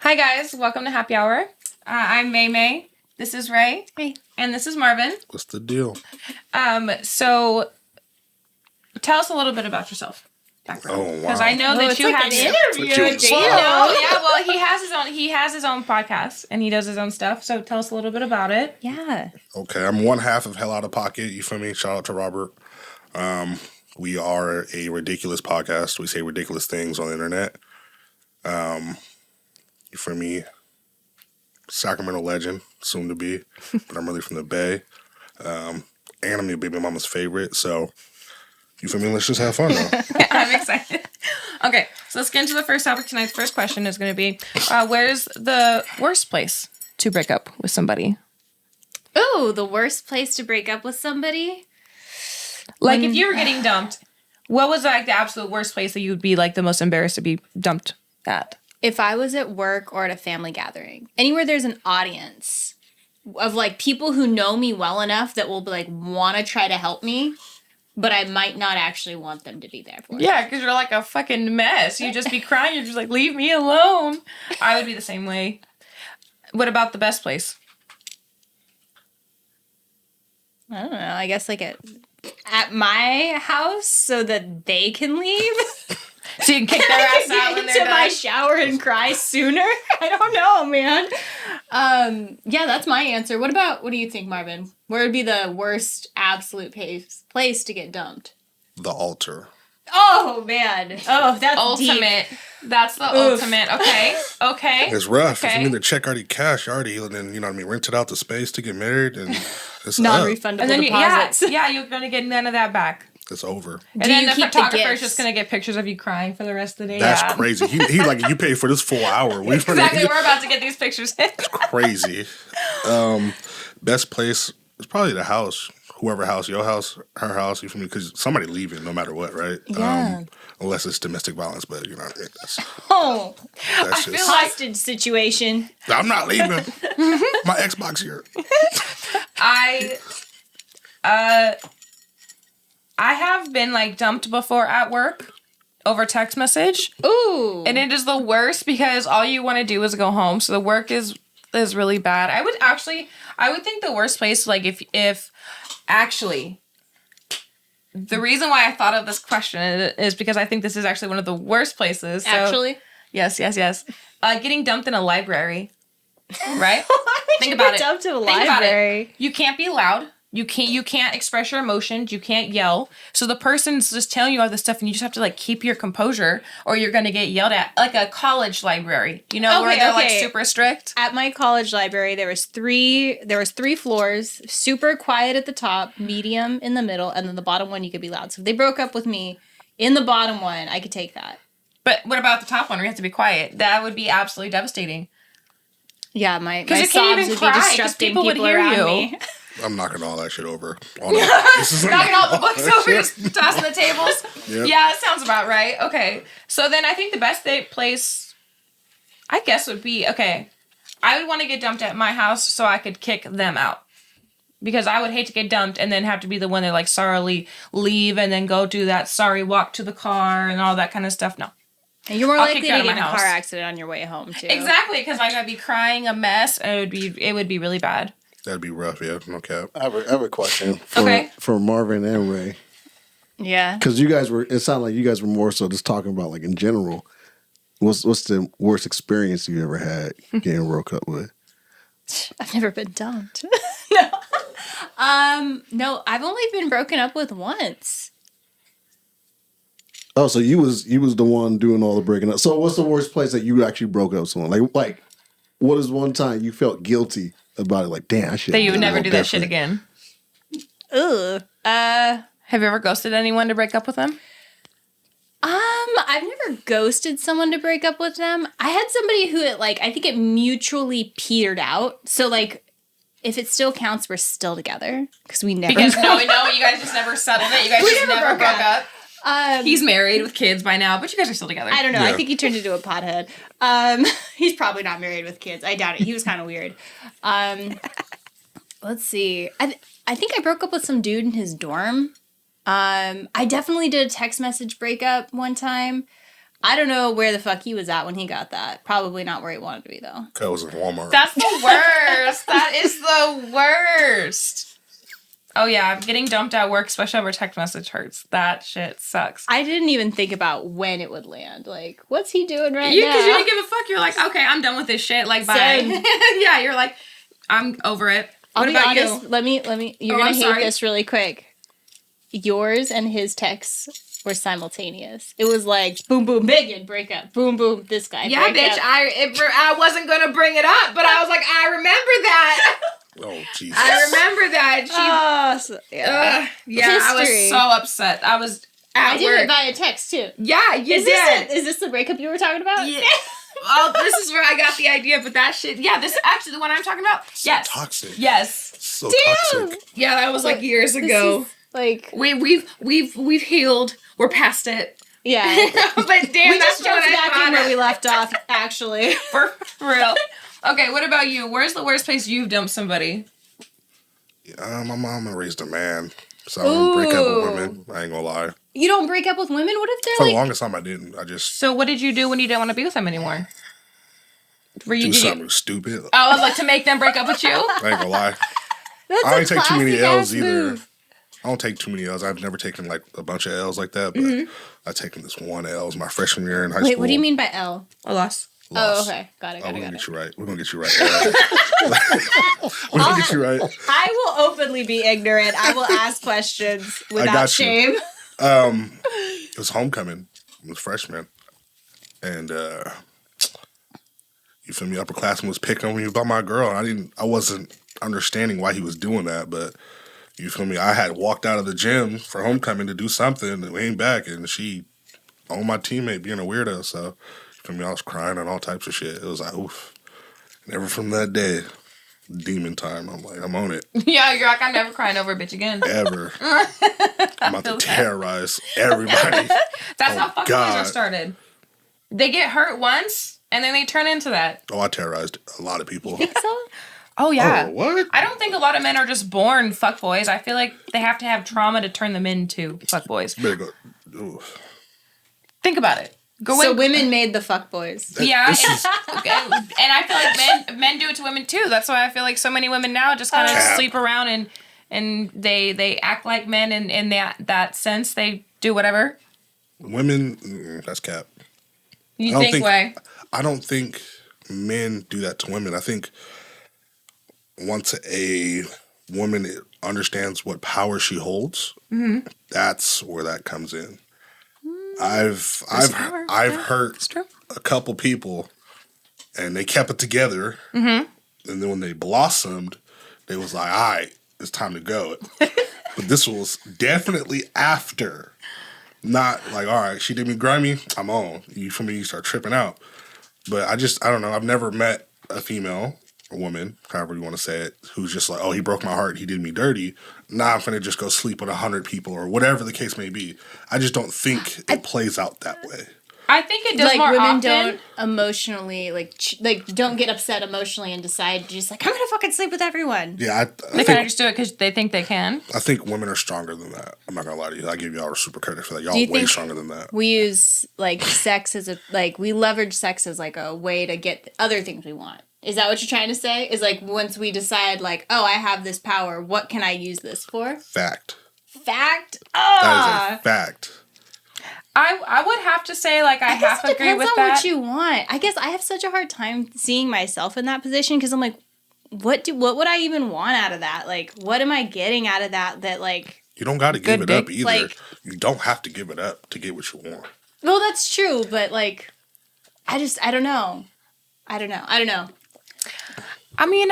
Hi guys, welcome to Happy Hour. I'm May May. This is Ray. Hey. And this is Marvin. What's the deal? So tell us a little bit about yourself. Oh wow! Because I know that you have an interview. Well, he has his own podcast and he does his own stuff. So tell us a little bit about it. Yeah. Okay, I'm one half of Hell Out of Pocket. You feel me? Shout out to Robert. We are a ridiculous podcast. We say ridiculous things on the internet. You feel me? Sacramento legend, soon to be, but I'm really from the Bay. And I'm your baby mama's favorite. So you feel me? Let's just have fun though. I'm excited. Okay, so let's get into the first topic tonight. The first question is going to be, where's the worst place to break up with somebody? Ooh, the worst place to break up with somebody? Like, if you were getting dumped, what was, like, the absolute worst place that you would be, like, the most embarrassed to be dumped at? If I was at work or at a family gathering, anywhere there's an audience of, like, people who know me well enough that will, like, want to try to help me, but I might not actually want them to be there for me. Yeah, because you're like a fucking mess. You just be crying. You're just like, leave me alone. I would be the same way. What about the best place? I don't know. I guess, like, at my house so that they can leave. So you can kick their ass out when they're into my done? shower and cry sooner. I don't know, man. Yeah, that's my answer. What do you think, Marvin? Where would be the worst absolute place to get dumped? The altar. Oh, man. Oh, that's Ultimate. deep. That's the ultimate. Okay. It's rough. Okay. If you mean the check already cashed, already, and then, you know what I mean, rented out the space to get married, and it's up. Non-refundable And then deposits. you're going to get none of that back. It's over. And then you the keep the photographer's gifts? just going to get pictures of you crying for the rest of the day. That's crazy. He like, you paid for this full hour. Exactly. We're about to get these pictures. Crazy. Best place is probably the house. Whoever house, your house, her house, you feel me? Because somebody leaving no matter what, right? Yeah. Unless it's domestic violence, but you know, that's Oh, just. feel like- hostage situation. I'm not leaving. My Xbox here. I have been, like, dumped before at work over text message. Ooh. And it is the worst because all you want to do is go home. So the work is really bad. I would think the worst place, like, if actually, the reason why I thought of this question is because I think this is actually one of the worst places. So, Actually? Yes. Getting dumped in a library. Right? Think about it. Dumped in a Think about library. it. You can't be loud. You can't express your emotions. You can't yell. So the person's just telling you all this stuff, and you just have to, like, keep your composure, or you're gonna get yelled at. Like a college library, you know, where they're like super strict. At my college library, there was three floors, super quiet at the top, medium in the middle, and then the bottom one you could be loud. So if they broke up with me in the bottom one, I could take that. But what about the top one where you have to be quiet? That would be absolutely devastating. Yeah, my you can't sobs even would cry, be 'cause disrupting people would hear around you. me. I'm knocking all that shit over. Knocking all the books over, just tossing the tables. Yep. Yeah, that sounds about right. Okay, so then I think the best place, I guess, would be, okay, I would want to get dumped at my house so I could kick them out. Because I would hate to get dumped and then have to be the one that, like, sorrily leave and then go do that sorry walk to the car and all that kind of stuff. No. And you're more I'll likely kick to you out get of in a my car house. accident on your way home, too. Exactly, because like, I'd be crying a mess and it would be really bad. That'd be rough, yeah. No cap. I have a question for Marvin and Ray. Yeah. Because it sounded like you guys were more so just talking about, like, in general. What's the worst experience you ever had getting broke up with? I've never been dumped. No, I've only been broken up with once. Oh, so you was the one doing all the breaking up. So what's the worst place that you actually broke up with someone? Like what is one time you felt guilty about it? Like, damn, I should. That you would never do that shit again. Ugh. Have you ever ghosted anyone to break up with them? I've never ghosted someone to break up with them. I had somebody who I think it mutually petered out. So, like, if it still counts, we're still together. Because we never... Because no, you guys just never settled it. You guys just never broke up. He's married with kids by now, but you guys are still together. I don't know. Yeah. I think he turned into a pothead. He's probably not married with kids. I doubt it. He was kind of weird. Let's see. I think I broke up with some dude in his dorm. I definitely did a text message breakup one time. I don't know where the fuck he was at when he got that. Probably not where he wanted to be, though. Cause I was in Walmart. That's the worst. That is the worst. Oh yeah, getting dumped at work, especially over text message, hurts. That shit sucks. I didn't even think about when it would land. Like, what's he doing right now? Because you didn't give a fuck. You're like, okay, I'm done with this shit. Like, bye. Same. Yeah, you're like, I'm over it. I'll What be about honest. you? Let me. You're Oh, gonna I'm hate sorry. this really quick. Yours and his texts were simultaneous. It was like boom, boom, Megan, break up. Boom, boom, this guy. Yeah, break bitch. up. I wasn't gonna bring it up, but I was like, I remember that. Oh Jesus. I remember that. Yeah, I History. was so upset. I was at I did work. it via text too. Yeah, you Is did. this the breakup you were talking about? Yeah. Oh, this is where I got the idea, but that shit. Yeah, this is actually the one I'm talking about. Yes. Toxic. Yes. So Damn. toxic. Yeah, that was like years This ago. is, like, We've healed. We're past it. yeah. But damn, We that's just what jumped I back in where thought. we left off, actually. For real. Okay, what about you? Where's the worst place you've dumped somebody? My mama raised a man, so I don't break up with Ooh. women. I ain't gonna lie. You don't break up with women? What if For they're the like... longest time, I didn't. I just So what did you do when you didn't want to be with them anymore? Were you do did you- something stupid. I was like to make them break up with you. I ain't gonna lie. That's I a ain't take too many classic-ass L's either. move. I don't take too many L's. I've never taken like a bunch of L's like that, but I've taken this one L. It was my freshman year in high school. Wait, what do you mean by L? A loss. Oh, Lost. okay. Got it, Oh, got we're it, gonna got get it. you right. We're gonna get you right. We're gonna get you right. I will openly be ignorant. I will ask questions without got you. shame. It was homecoming. I was freshman, and you feel me? Upperclassman was picking on me about my girl, and I wasn't understanding why he was doing that, but you feel me? I had walked out of the gym for homecoming to do something, and we ain't back, and she owned my teammate being a weirdo. So you feel me? I was crying and all types of shit. It was like oof. And ever from that day, demon time. I'm like, I'm on it. Yeah, you're like, I'm never crying over a bitch again. Ever. I'm about to terrorize everybody. That's Oh, how fucking boys God. are started. They get hurt once, and then they turn into that. Oh, I terrorized a lot of people. So? Oh, yeah. Oh, what? I don't think a lot of men are just born fuckboys. I feel like they have to have trauma to turn them into fuckboys. Better go. Ooh. Think about it. Go So in- women made the fuckboys. Yeah, This is- and I feel like men do it to women too. That's why I feel like so many women now just kind of Cap. sleep around and they act like men in that sense. They do whatever. Women, that's cap. You I don't think think- way? I don't think men do that to women. I think once a woman understands what power she holds, that's where that comes in. I've power. I've Yeah, hurt it's true. a couple people, and they kept it together. And then when they blossomed, they was like, "All right, it's time to go." But this was definitely after, not like, "All right, she did me grimy, I'm on." You feel me? You start tripping out. But I don't know. I've never met a female, a woman, however you want to say it, who's just like, "Oh, he broke my heart, he did me dirty. Now I'm finna just go sleep with 100 people," or whatever the case may be. I just don't think it plays out that way. I think it does Like more women often. don't emotionally don't get upset emotionally and decide just like I'm gonna fucking sleep with everyone. Yeah, I They kind of think just do it because they think they can. I think women are stronger than that. I'm not gonna lie to you. I give y'all super credit for that. Y'all Do you way think- stronger than that. We use like sex as we leverage sex as like a way to get other things we want. Is that what you're trying to say? Is like once we decide like, oh, I have this power, what can I use this for? Fact. Fact. That is a fact. I would have to say like I I guess half it agree depends with on that. what you want. I guess I have such a hard time seeing myself in that position because I'm like, what would I even want out of that? Like, what am I getting out of that? That like, You don't got to give Good it up dick, either. like- You don't have to give it up to get what you want. well, that's true, but like, I don't know. I don't know. I mean,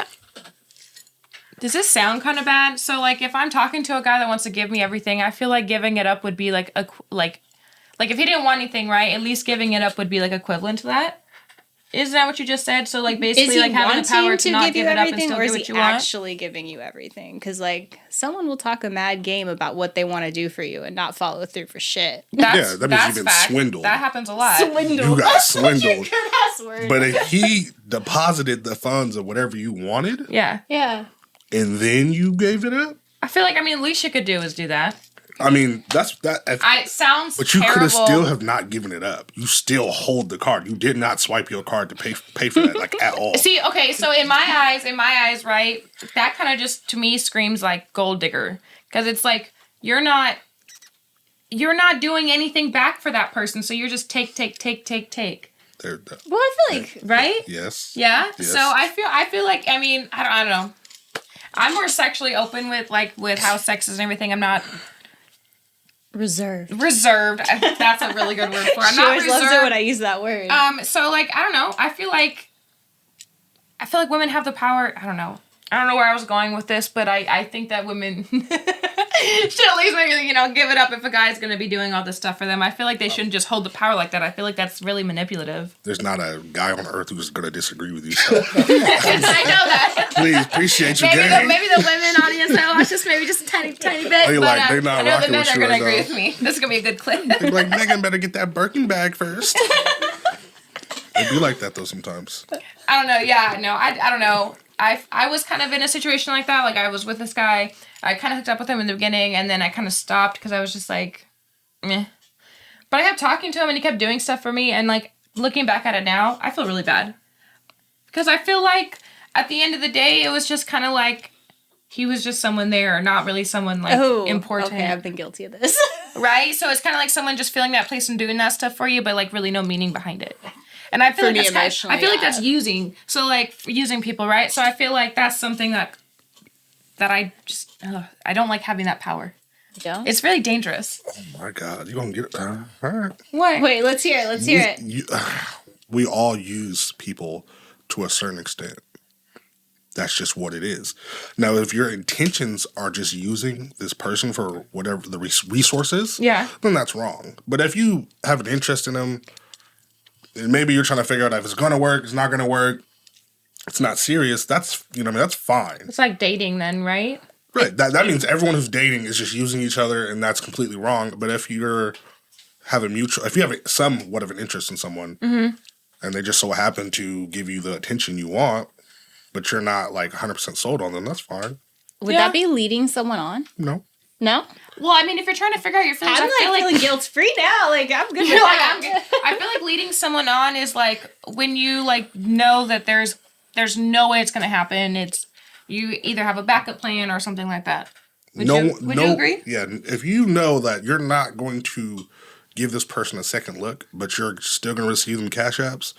does this sound kind of bad? So like if I'm talking to a guy that wants to give me everything, I feel like giving it up would be like like if he didn't want anything, right? At least giving it up would be like equivalent to that. Isn't that what you just said? So like Is basically he like having the power wanting to to not give you give it up and everything, still or do is what he you want. actually giving you everything? Because like someone will talk a mad game about what they want to do for you and not follow through for shit. That's, that means that's you've been fact. swindled. That happens a lot. You got swindled. Password. But if he deposited the funds of whatever you wanted Yeah. Yeah. and then you gave it up, I feel like, I mean, the least you could do is do that. I mean, that's that. It sounds But you could terrible. have still have not given it up. You still hold the card. You did not swipe your card to pay for that, like at all. See, okay, so in my eyes, right, that kind of just to me screams like gold digger, because it's like you're not doing anything back for that person, so you're just take. There, Well, I feel like Right? yes. Yeah. Yes. So I feel like I mean I don't know. I'm more sexually open with how sex is and everything. I'm not reserved. reserved. That's a really good word for it. I'm She not always reserved. loves it when I use that word. So like I don't know. I feel like women have the power. I don't know where I was going with this, but I think that women should at least maybe give it up if a guy's gonna be doing all this stuff for them. I feel like they shouldn't just hold the power like that. I feel like that's really manipulative. There's not a guy on earth who's going to disagree with you. So I know that. please appreciate your Maybe game. maybe the women audience that watch this maybe just a tiny bit. They But like- they not I know the rocking men with are you gonna right agree now. with me. This is gonna be a good clip. They're like, Megan better get that Birkin bag first. They do like that though sometimes. I don't know. Yeah, no, I don't know. I was kind of in a situation like that. Like I was with this guy. I kind of hooked up with him in the beginning, and then I kind of stopped because I was just like, meh. But I kept talking to him, and he kept doing stuff for me. And like looking back at it now, I feel really bad because I feel like at the end of the day, it was just kind of like he was just someone there, not really someone like important. Okay, I've been guilty of this. Right? So it's kind of like someone just filling that place and doing that stuff for you, but like really no meaning behind it. And I feel For like me, that's emotionally, I feel like yeah. that's using. So like using people, right? So I feel like that's something that I just I don't like having that power. You don't? It's really dangerous. Oh my God, you gonna get it? All right. What? Wait, let's hear it. Let's hear it. We all use people to a certain extent. That's just what it is. Now, if your intentions are just using this person for whatever the resources, Yeah. then that's wrong. But if you have an interest in them, and maybe you're trying to figure out if it's going to work, it's not going to work, it's not serious, that's, that's fine. It's like dating then, right? Right. That means everyone who's dating is just using each other, and that's completely wrong. But if you have somewhat of an interest in someone, and they just so happen to give you the attention you want, but you're not like 100% sold on them, that's fine. Would Yeah. that be leading someone on? No. No? Well, I mean, if you're trying to figure out your feelings, I'm I feel like like feeling guilt free now. Like I'm good with You're like, that. I'm good. I feel like leading someone on is like when you like know that there's no way it's gonna happen. It's you either have a backup plan or something like that. Would you agree? Yeah. If you know that you're not going to give this person a second look, but you're still going to receive them cash apps,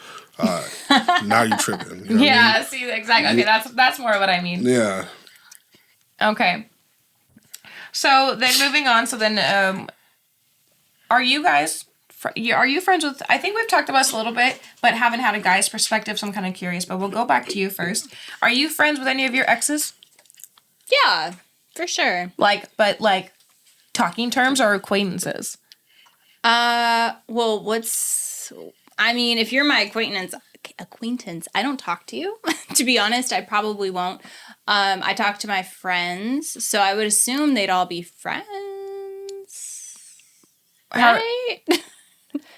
now you're tripping. You know what I mean? See, exactly. Okay, that's more what I mean. Yeah. Okay. So then moving on. So then, are you guys? Are you friends with? I think we've talked about this a little bit, but haven't had a guy's perspective. So I'm kind of curious. But we'll go back to you first. Are you friends with any of your exes? Yeah, for sure. Like talking terms or acquaintances? Well, I mean, if you're my acquaintance, I don't talk to you. To be honest, I probably won't. I talk to my friends, so I would assume they'd all be friends. Right?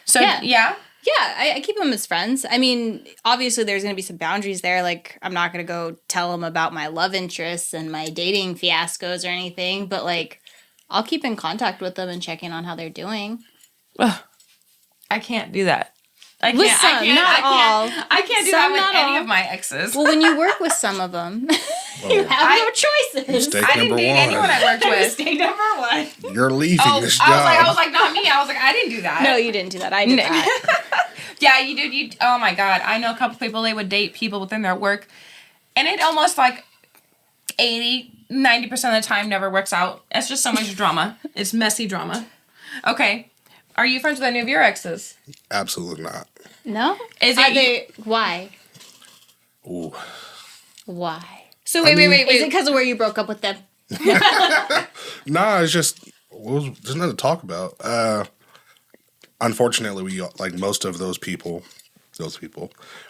So Yeah. yeah. Yeah, I keep them as friends. I mean, obviously there's going to be some boundaries there. Like, I'm not going to go tell them about my love interests and my dating fiascos or anything, but like, I'll keep in contact with them and check in on how they're doing. Ugh, I can't do that. I can't. With some, not all. I can't do Some, that not with any all. of my exes. Well, when you work with some of them, you have no choices. Mistake I didn't number date one. anyone I worked with. Mistake number one. You're leaving Oh, this job. I was like, not me. I was like, I didn't do that. No, you didn't do that. I did that. Yeah, you did. Oh my God. I know a couple people, they would date people within their work, and it almost like 90% of the time never works out. It's just so much drama. It's messy drama. Okay. Are you friends with any of your exes? Absolutely not. No? Is Are it they? Why? Ooh. Why? So wait. Is it because of where you broke up with them? Nah, it's just there's nothing to talk about. Unfortunately, we like most of those people,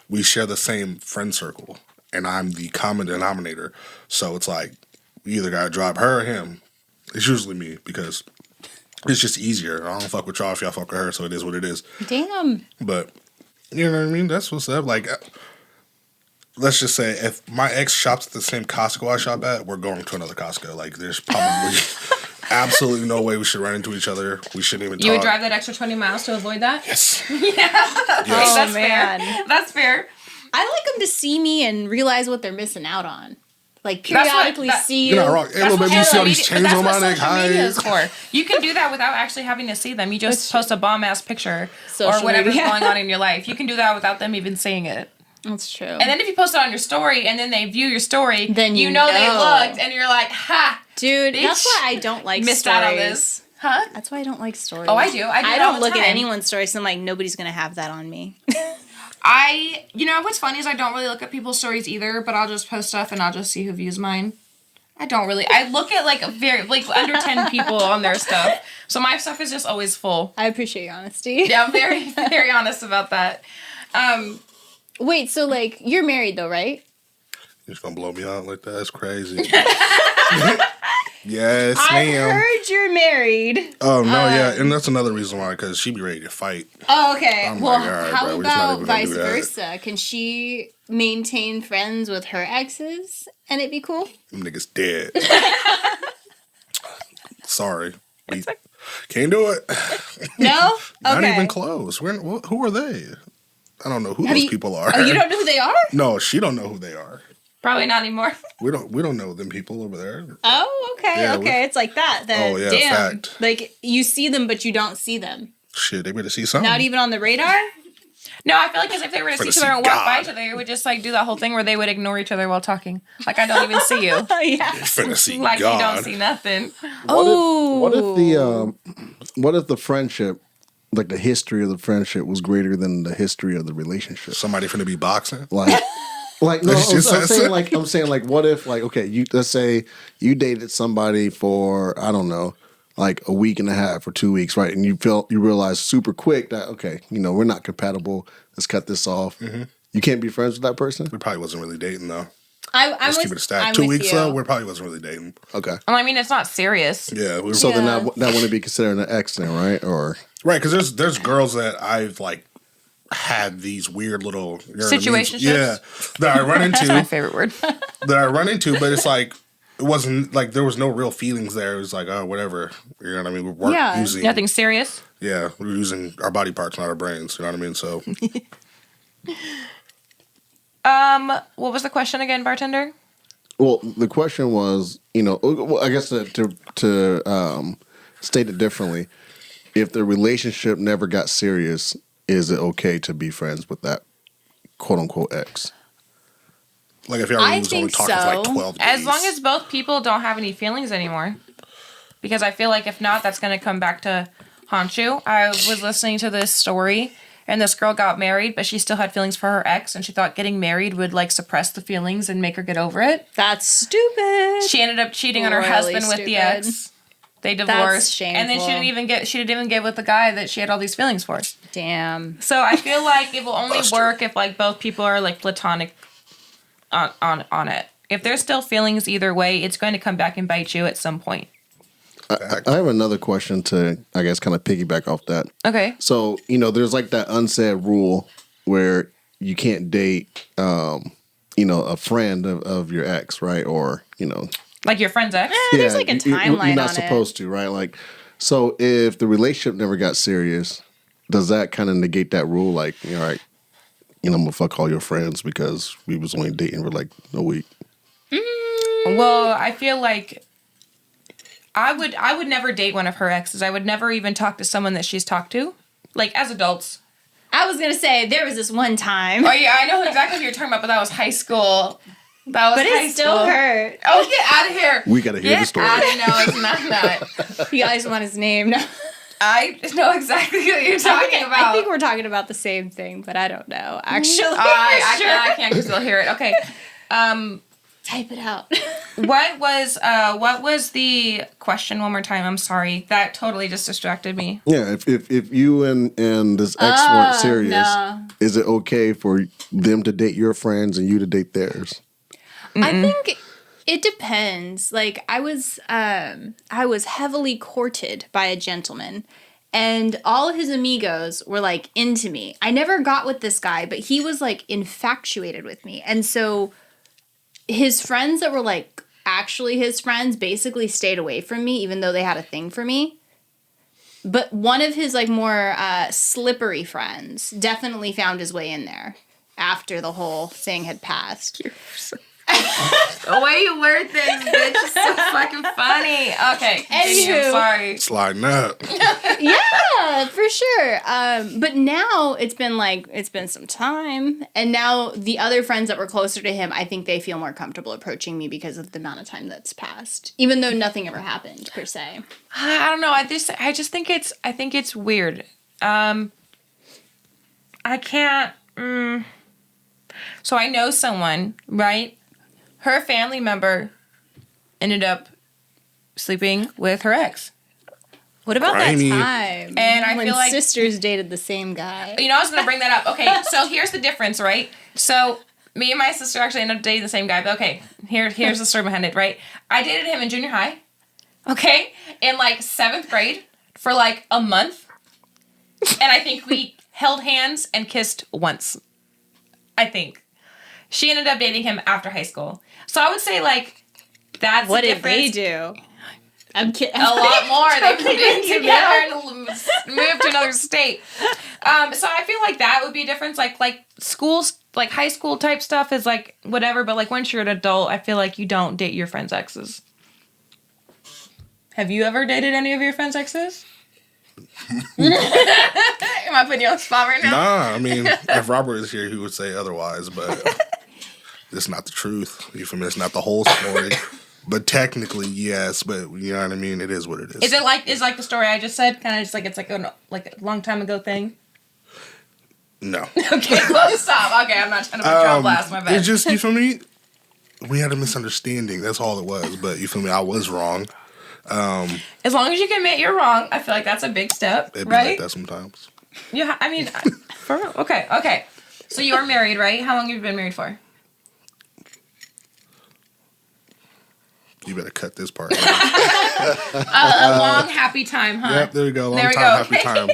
we share the same friend circle, and I'm the common denominator. So it's like we either gotta drop her or him. It's usually me because it's just easier. I don't fuck with y'all if y'all fuck with her, so it is what it is. Damn. But you know what I mean? That's what's up. Like, let's just say if my ex shops at the same Costco I shop at, we're going to another Costco. Like, there's probably absolutely no way we should run into each other. We shouldn't even talk. You would drive that extra 20 miles to avoid that? Yes. Yeah. Yes. That's man. fair. That's fair. I like them to see me and realize what they're missing out on. Like That's what- periodically that- see you. You're not wrong. Hey, little baby, you see all these chains on my neck? Social media is Hi. for. You can do that without actually having to see them. You just That's post a bomb ass picture Social or whatever's media. going on in your life. You can do that without them even seeing it. That's true. And then if you post it on your story and then they view your story, Then you they know. looked and you're like, ha, Dude, bitch. that's why I don't like missed stories. out on this. Huh? That's why I don't like stories. Oh, I do. I do it all don't the look at time. anyone's stories. So I'm like, nobody's gonna have that on me. You know what's funny is I don't really look at people's stories either, but I'll just post stuff and I'll just see who views mine. I look at like under 10 people on their stuff. So my stuff is just always full. I appreciate your honesty. Yeah, I'm very, very honest about that. Wait, so like you're married though, right? You're just gonna blow me out like that? That's crazy. Yes, I ma'am. heard you're married. Oh no, yeah, and that's another reason why, because she be ready to fight. Oh, okay. I'm well, like, all right, how bro, we're just not about even gonna vice do that. versa? Can she maintain friends with her exes and it be cool? Them niggas dead. Sorry, we can't do it. No? Not Okay. even close. Who are they? I don't know who Have those you- people are. Oh, you don't know who they are? No, she don't know who they are. Probably not anymore. We don't know them people over there. Oh, okay, Yeah, okay. It's like that then. Oh, yeah, Damn. fact. Like you see them but you don't see them. Shit, they better see something. Not even on the radar? No, I feel like as if they were to For see the each other and walk by God. each other, it would just like do that whole thing where they would ignore each other while talking. Like I don't even see you. Oh yeah. Finna see Like God. you don't see nothing. What if the friendship, like the history of the friendship, was greater than the history of the relationship? Somebody finna be boxing. Like no, That's just I'm that saying like what if like okay, let's say you dated somebody for I don't know, like a week and a half or 2 weeks, right? And you realize super quick that okay, we're not compatible. Let's cut this off. Mm-hmm. You can't be friends with that person. We probably wasn't really dating though. I'm Let's keep it a stack. 2 weeks though, we probably wasn't really dating. Okay, Well, I mean, it's not serious. Yeah, we were so then Yeah. that wouldn't be considered an ex then, right? Or right because there's girls that I've like had these weird little Situationships? Yeah, that I run That's my into. favorite word. That I run into, but it's like it wasn't like there was no real feelings there. It was like oh whatever, you know what I mean? We weren't Yeah. using Nothing serious. Yeah, we were using our body parts, not our brains. You know what I mean? So What was the question again, bartender? well, the question was, well, I guess to state it differently, if the relationship never got serious, is it okay to be friends with that quote unquote ex? like if y'all I was only think talking for like so. 12 days. As long as both people don't have any feelings anymore. Because I feel like if not, that's going to come back to haunt you. I was listening to this story, and this girl got married, but she still had feelings for her ex, and she thought getting married would like suppress the feelings and make her get over it. That's stupid. She ended up cheating on her Really husband with the stupid. ex. They divorced, and then she shameful. didn't even get with the guy that she had all these feelings for. Damn. So I feel like it will only Buster. work if like both people are like platonic on it. If there's still feelings either way, it's going to come back and bite you at some point. I have another question to, I guess, kind of piggyback off that. Okay. So, there's like that unsaid rule where you can't date, a friend of your ex, right? Or, Like your friend's ex? There's like a timeline you're not on supposed to, right? Like, so if the relationship never got serious, does that kind of negate that rule? Like, all right, I'm gonna fuck all your friends because we was only dating for like a week. Well, I feel like I would never date one of her exes. I would never even talk to someone that she's talked to. Like as adults. I was gonna say there was this one time, Oh yeah, I know exactly what you're talking about, but that was high school. That was but high it still school. hurt. Oh, get out of here. We gotta hear the Get story. out of no, it's not that. You guys want his name? No. I know exactly what you're talking about. I think we're talking about the same thing, but I don't know. Actually, I can't still hear it. Okay. Type it out. What was the question one more time? I'm sorry. That totally just distracted me. Yeah, if you and this ex weren't serious, no. is it okay for them to date your friends and you to date theirs? I think it depends. Like I was heavily courted by a gentleman, and all of his amigos were like into me. I never got with this guy, but he was like infatuated with me, and so his friends that were like actually his friends basically stayed away from me, even though they had a thing for me. But one of his like more slippery friends definitely found his way in there after the whole thing had passed. The way you word things, bitch, is so fucking funny. Okay, continue. Anywho. I'm sorry. Sliding up. Yeah, for sure. But now it's been some time, and now the other friends that were closer to him, I think they feel more comfortable approaching me because of the amount of time that's passed, even though nothing ever happened per se. I don't know. I just think it's weird. I can't. So I know someone, right? Her family member ended up sleeping with her ex. What about Grimy. that time? And I when feel like- sisters dated the same guy. You know, I was going to bring that up. Okay, so here's the difference, right? So me and my sister actually ended up dating the same guy. But okay, here's the story behind it, right? I dated him in junior high, okay? In like 7th grade for like a month. And I think we held hands and kissed once. I think. She ended up dating him after high school. So I would say, like, that's What the did they difference. do? I'm kidding. A lot more. They moved in You together and moved to another state. So I feel like that would be a difference. Like schools, like high school type stuff is like whatever. But like once you're an adult, I feel like you don't date your friends' exes. Have you ever dated any of your friends' exes? Am I putting you on the spot right now? Nah, I mean, if Robert is here, he would say otherwise, but it's not the truth. You feel me? It's not the whole story. But technically, yes, but you know what I mean? It is what it is. Is like the story I just said? Kind of just like it's like a long time ago thing? No. Okay, well, stop. Okay, I'm not trying to put you on blast, my bad. It's just, you feel me? We had a misunderstanding. That's all it was. But you feel me? I was wrong. As long as you can admit you're wrong, I feel like that's a big step, It'd be right? like that sometimes. Yeah, I mean, for real. Okay. So you're married, right? How long have you been married for? You better cut this part. A long, happy time, huh? Yep, there you go. Long There we time, go. happy time.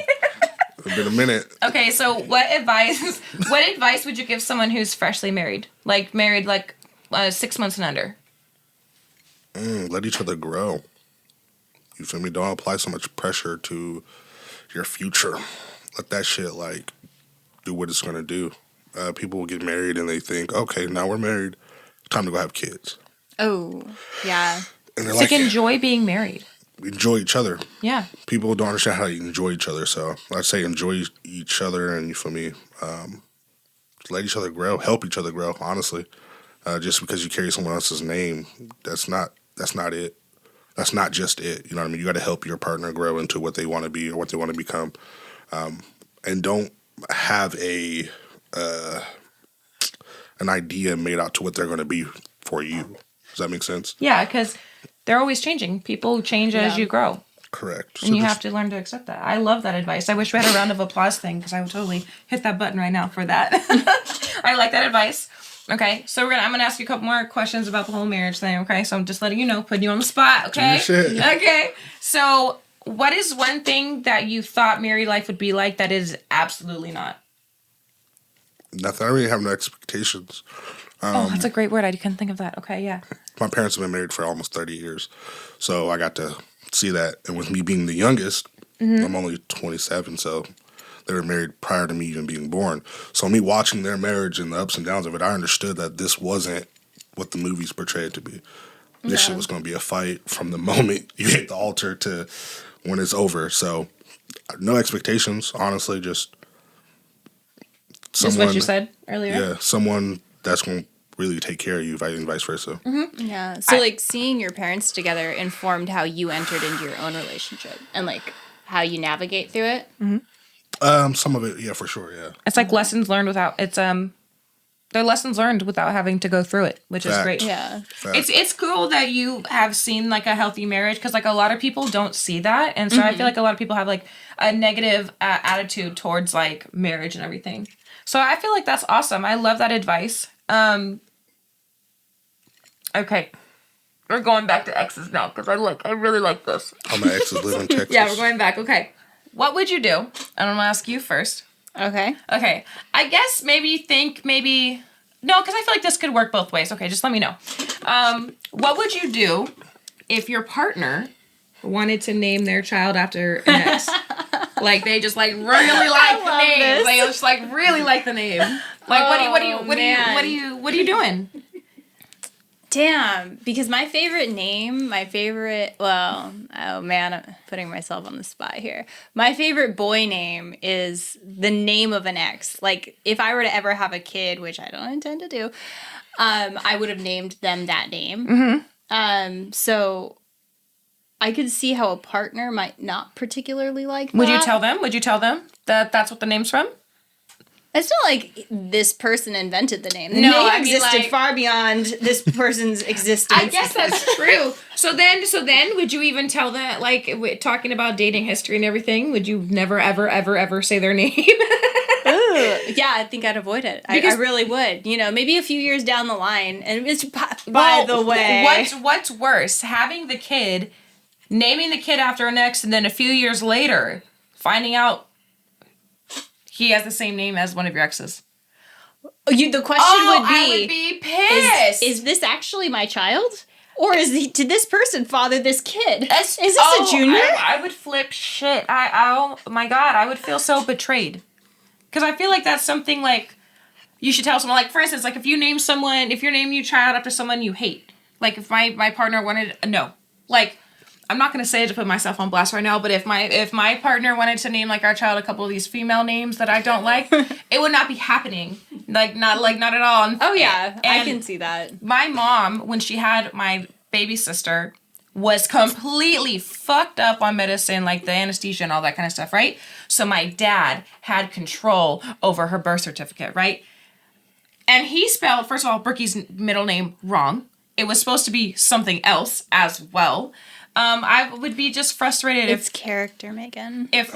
It's been a minute. Okay, so what advice would you give someone who's freshly married? Like married 6 months and under? Let each other grow. You feel me? Don't apply so much pressure to your future. Let that shit, like, do what it's going to do. People will get married and they think, okay, now we're married. Time to go have kids. Oh, yeah. And they're It's like, like enjoy being married. enjoy each other. Yeah. People don't understand how to enjoy each other. So I'd say enjoy each other and, you feel me, let each other grow. Help each other grow, honestly. Just because you carry someone else's name, that's not it. That's not just it. You know what I mean? You got to help your partner grow into what they want to be or what they want to become. And don't have an idea made out to what they're going to be for you. Does that make sense? Yeah, because they're always changing. People change as you grow. Correct. And you have to learn to accept that. I love that advice. I wish we had a round of applause thing because I would totally hit that button right now for that. I like that advice. Okay, so I'm gonna ask you a couple more questions about the whole marriage thing. Okay, so I'm just letting you know, putting you on the spot. Okay. Do your shit. Okay. So, what is one thing that you thought married life would be like that is absolutely not? Nothing. I really have no expectations. Oh, that's a great word. I couldn't think of that. Okay, yeah. My parents have been married for almost 30 years. So I got to see that. And with me being the youngest, I'm only 27, so they were married prior to me even being born. So me watching their marriage and the ups and downs of it, I understood that this wasn't what the movies portrayed it to be. This shit was going to be a fight from the moment you hit the altar to when it's over. So no expectations, honestly, just Just what you said earlier. Yeah, someone that's going to really take care of you and vice versa. Yeah. So, like, seeing your parents together informed how you entered into your own relationship and, like, how you navigate through it. Some of it, yeah, for sure, yeah. It's like lessons learned without they're lessons learned without having to go through it, which is Fact. great. Yeah. Fact. It's cool that you have seen like a healthy marriage because like a lot of people don't see that, and so I feel like a lot of people have like a negative attitude towards like marriage and everything. So I feel like that's awesome. I love that advice. Okay, we're going back to exes now because I really like this. All my exes live in Texas. Yeah, we're going back. Okay, what would you do? And I'm gonna ask you first. Okay. Okay, I guess maybe no, because I feel like this could work both ways. Okay, just let me know. What would you do if your partner wanted to name their child after an ex? Like they just like really like the name. this. They just like really like the name. Like what are you doing? Damn, because my favorite, oh man, I'm putting myself on the spot here. My favorite boy name is the name of an ex. Like, if I were to ever have a kid, which I don't intend to do, I would have named them that name. Mm-hmm. So I could see how a partner might not particularly like that. Would you tell them? Would you tell them that that's what the name's from? It's not like this person invented the name. The No, name I mean, existed like- far beyond this person's existence. I guess that's true. So then, would you even tell that, like, talking about dating history and everything, would you never, ever, ever, ever say their name? Yeah, I think I'd avoid it. I really would. You know, maybe a few years down the line. And it's, by the way. What's worse, having the kid, naming the kid after an ex, and then a few years later, finding out he has the same name as one of your exes? The question would be, I would be pissed. Is this actually my child? Or did this person father this kid? Is this a junior? I would flip shit. Oh my God, I would feel so betrayed. Because I feel like that's something like you should tell someone. Like, for instance, like if you're naming your child after someone you hate. Like if my partner wanted, no. Like, I'm not going to say it to put myself on blast right now, but if my partner wanted to name like our child a couple of these female names that I don't like, it would not be happening. Not at all. Oh yeah, I And can see that. my mom, when she had my baby sister, was completely fucked up on medicine, like the anesthesia and all that kind of stuff, right? So my dad had control over her birth certificate, right? And he spelled, first of all, Brookie's middle name wrong. It was supposed to be something else as well. I would be just frustrated It's character, Megan. if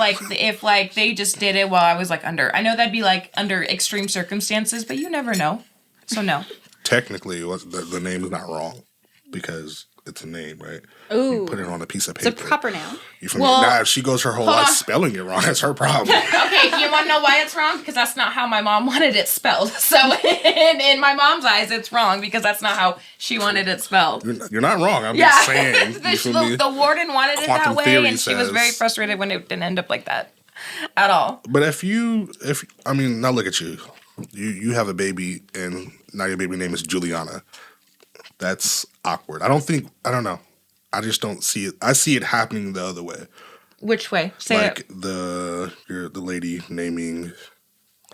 they just did it while I was like under. I know that'd be like under extreme circumstances, but you never know. So no. Technically, the name is not wrong because it's a name, right? Ooh. You put it on a piece of paper. It's a proper noun. Now, if she goes her whole hold life on. spelling it wrong, that's her problem. Okay, you want to know why it's wrong? Because that's not how my mom wanted it spelled. So in my mom's eyes, it's wrong because that's not how she wanted it spelled. You're not wrong. I'm just saying. You feel me? the warden wanted it Quantum that way, theory and she was says- very frustrated when it didn't end up like that at all. But now look at you. You have a baby, and now your baby name is Juliana. That's awkward. I don't know. I just don't see it. I see it happening the other way. Which way? Say Like it. the lady naming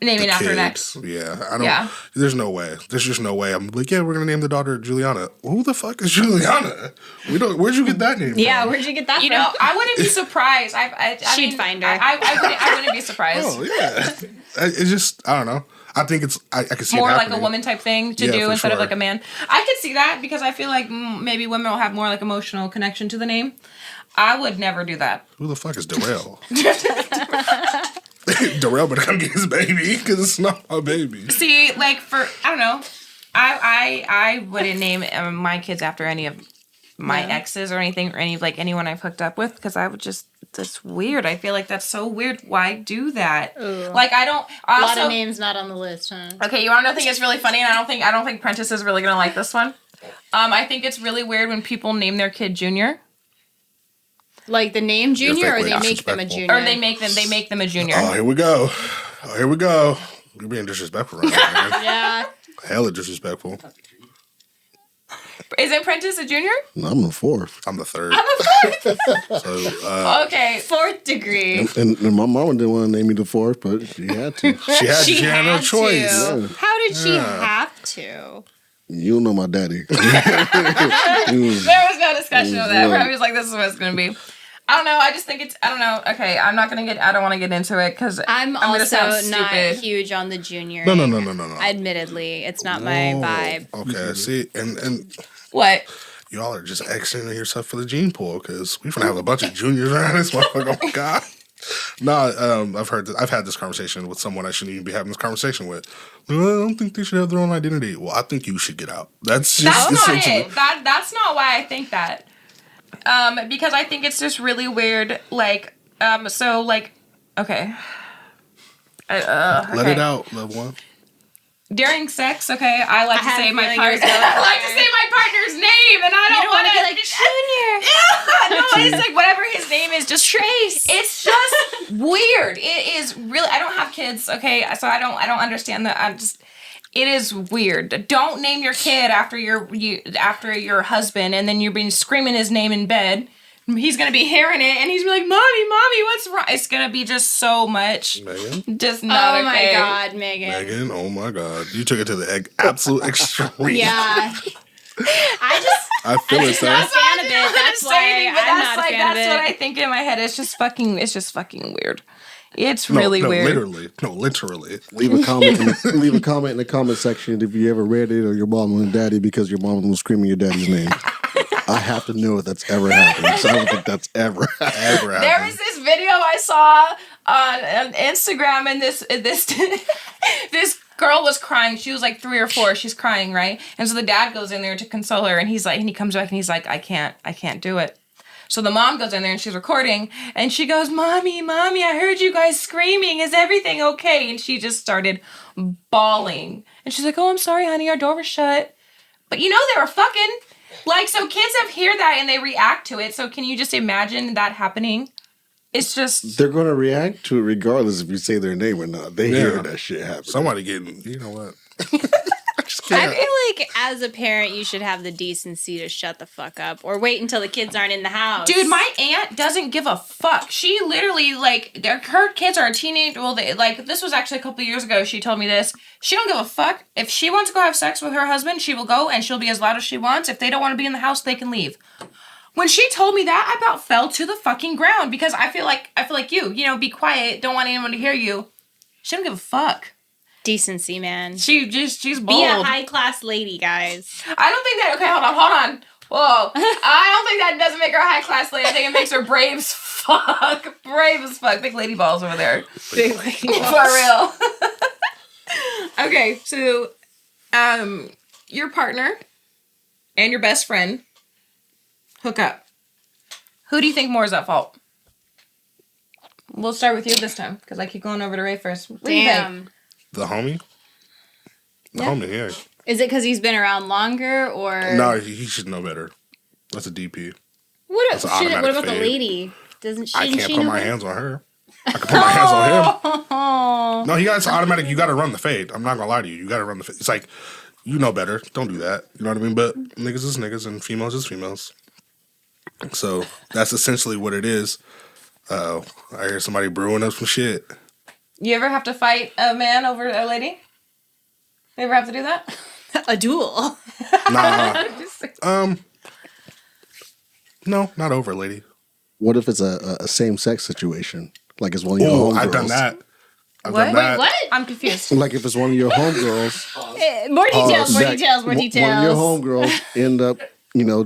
Naming the after an kids. ex. Yeah, I don't. Yeah. There's no way. There's just no way. I'm like, yeah, we're gonna name the daughter Juliana. Who the fuck is Juliana? We don't. Where'd you get that name? Yeah, from? where'd you get that You from? know, I wouldn't be surprised. She'd mean, find her. I wouldn't be surprised. Oh yeah. It's just I don't know. I think it's I can see More it like a happening. woman type thing to Yeah, do for instead of sure. like a man. I could see that because I feel like maybe women will have more like emotional connection to the name. I would never do that. Who the fuck is Darrell? Darrell better come get his baby because it's not my baby. See, like I don't know. I wouldn't name my kids after any of my exes or anything or anyone I've hooked up with because I would just that's weird. I feel like that's so weird. Why do that? Ooh. Like I don't. A Also, lot of names not on the list, huh? okay, you want to think it's really funny, and I don't think Prentice is really gonna like this one. I think it's really weird when people name their kid Junior. Like the name Junior, or frankly they make them a disrespectful. junior? Or they make them a junior. Oh, here we go. You're being disrespectful right now, man. Yeah. Hella disrespectful. Isn't Prentice a junior? No, I'm the fourth. I'm the third. I'm a fourth. So Okay. Fourth degree. And my mama didn't want to name me the fourth, but she had to. she had no choice. Yeah. How did she have to? You don't know my daddy. There was no discussion of that. Where I was like, this is what it's gonna be. I don't know. I just think it's. I don't know. Okay, I don't want to get into it because I'm gonna also sound not stupid. huge on the junior. No. Admittedly, it's not my vibe. Okay, see, and What? y'all are just Xing yourself for the gene pool because we're gonna have a bunch of juniors around this motherfucker. Oh my god. No, I've had this conversation with someone I shouldn't even be having this conversation with. Well, I don't think they should have their own identity. Well, I think you should get out. That's just That's not essentially. it. That's not why I think that. Because I think it's just really weird. Like, so like, okay. Let it out, loved one. During sex, okay, I like to have say a my feeling partner. yours goes I like to say my partner's name, and I don't want to be like Junior. Yeah, no, it's like whatever his name is, just Trace. It's just weird. It is really. I don't have kids, okay, so I don't understand that. It is weird. Don't name your kid after your husband, and then you're being screaming his name in bed. He's gonna be hearing it, and he's gonna be like, "Mommy, what's wrong?" It's gonna be just so much. Megan? Just not oh okay. my God, Megan. Megan, oh my God. You took it to the absolute extreme. Yeah. I feel it, though. Not a fan of it. That's why I'm not a fan of That's it. what I think in my head. It's just fucking weird. It's really weird. Literally. No, literally. Leave a comment. Leave a comment in the comment section if you ever read it or your mom and daddy because your mom was screaming your daddy's name. I have to know if that's ever happened. So I don't think that's ever happened. There was this video I saw on Instagram, and this girl was crying. She was like 3 or 4. She's crying, right? And so the dad goes in there to console her, and he comes back and he's like, I can't do it. So the mom goes in there and she's recording, and she goes, Mommy, I heard you guys screaming. Is everything okay? And she just started bawling. And she's like, oh, I'm sorry, honey. Our door was shut. But they were fucking. Like, so kids hear that and they react to it. So can you just imagine that happening? It's just... They're going to react to it regardless if you say their name or not. They hear that shit happen. Somebody getting, you know what? I feel like as a parent, you should have the decency to shut the fuck up or wait until the kids aren't in the house. Dude, my aunt doesn't give a fuck. She literally, her kids are a teenage. Well, this was actually a couple of years ago. She told me this. She don't give a fuck. If she wants to go have sex with her husband, she will go and she'll be as loud as she wants. If they don't want to be in the house, they can leave. When she told me that, I about fell to the fucking ground because I feel like you, be quiet, don't want anyone to hear you. She don't give a fuck. Decency, man. She's bold. Be a high class lady, guys. I don't think that. Okay, hold on. Whoa. I don't think that doesn't make her a high class lady. I think it makes her brave as fuck. Brave as fuck. Big lady balls over there. Big lady balls. For real. Okay, so your partner and your best friend hook up. Who do you think more is at fault? We'll start with you this time because I keep going over to Ray first. What do you think? The homie? The homie, yeah. Is it because he's been around longer or? No, he should know better. That's a DP. What about the fade. lady? I can't put my hands on her. I can put my hands on him. No, it's automatic. You got to run the fade. I'm not going to lie to you. You got to run the fade. It's like, you know better. Don't do that. You know what I mean? But niggas is niggas and females is females. So that's essentially what it is. I hear somebody brewing up some shit. You ever have to fight a man over a lady? You ever have to do that? A duel? Nah. No, not over, lady. What if it's a same-sex situation? Like it's one of your homegirls. I've done that. What? Wait, what? I'm confused. Like if it's one of your homegirls. More details. One of your homegirls end up,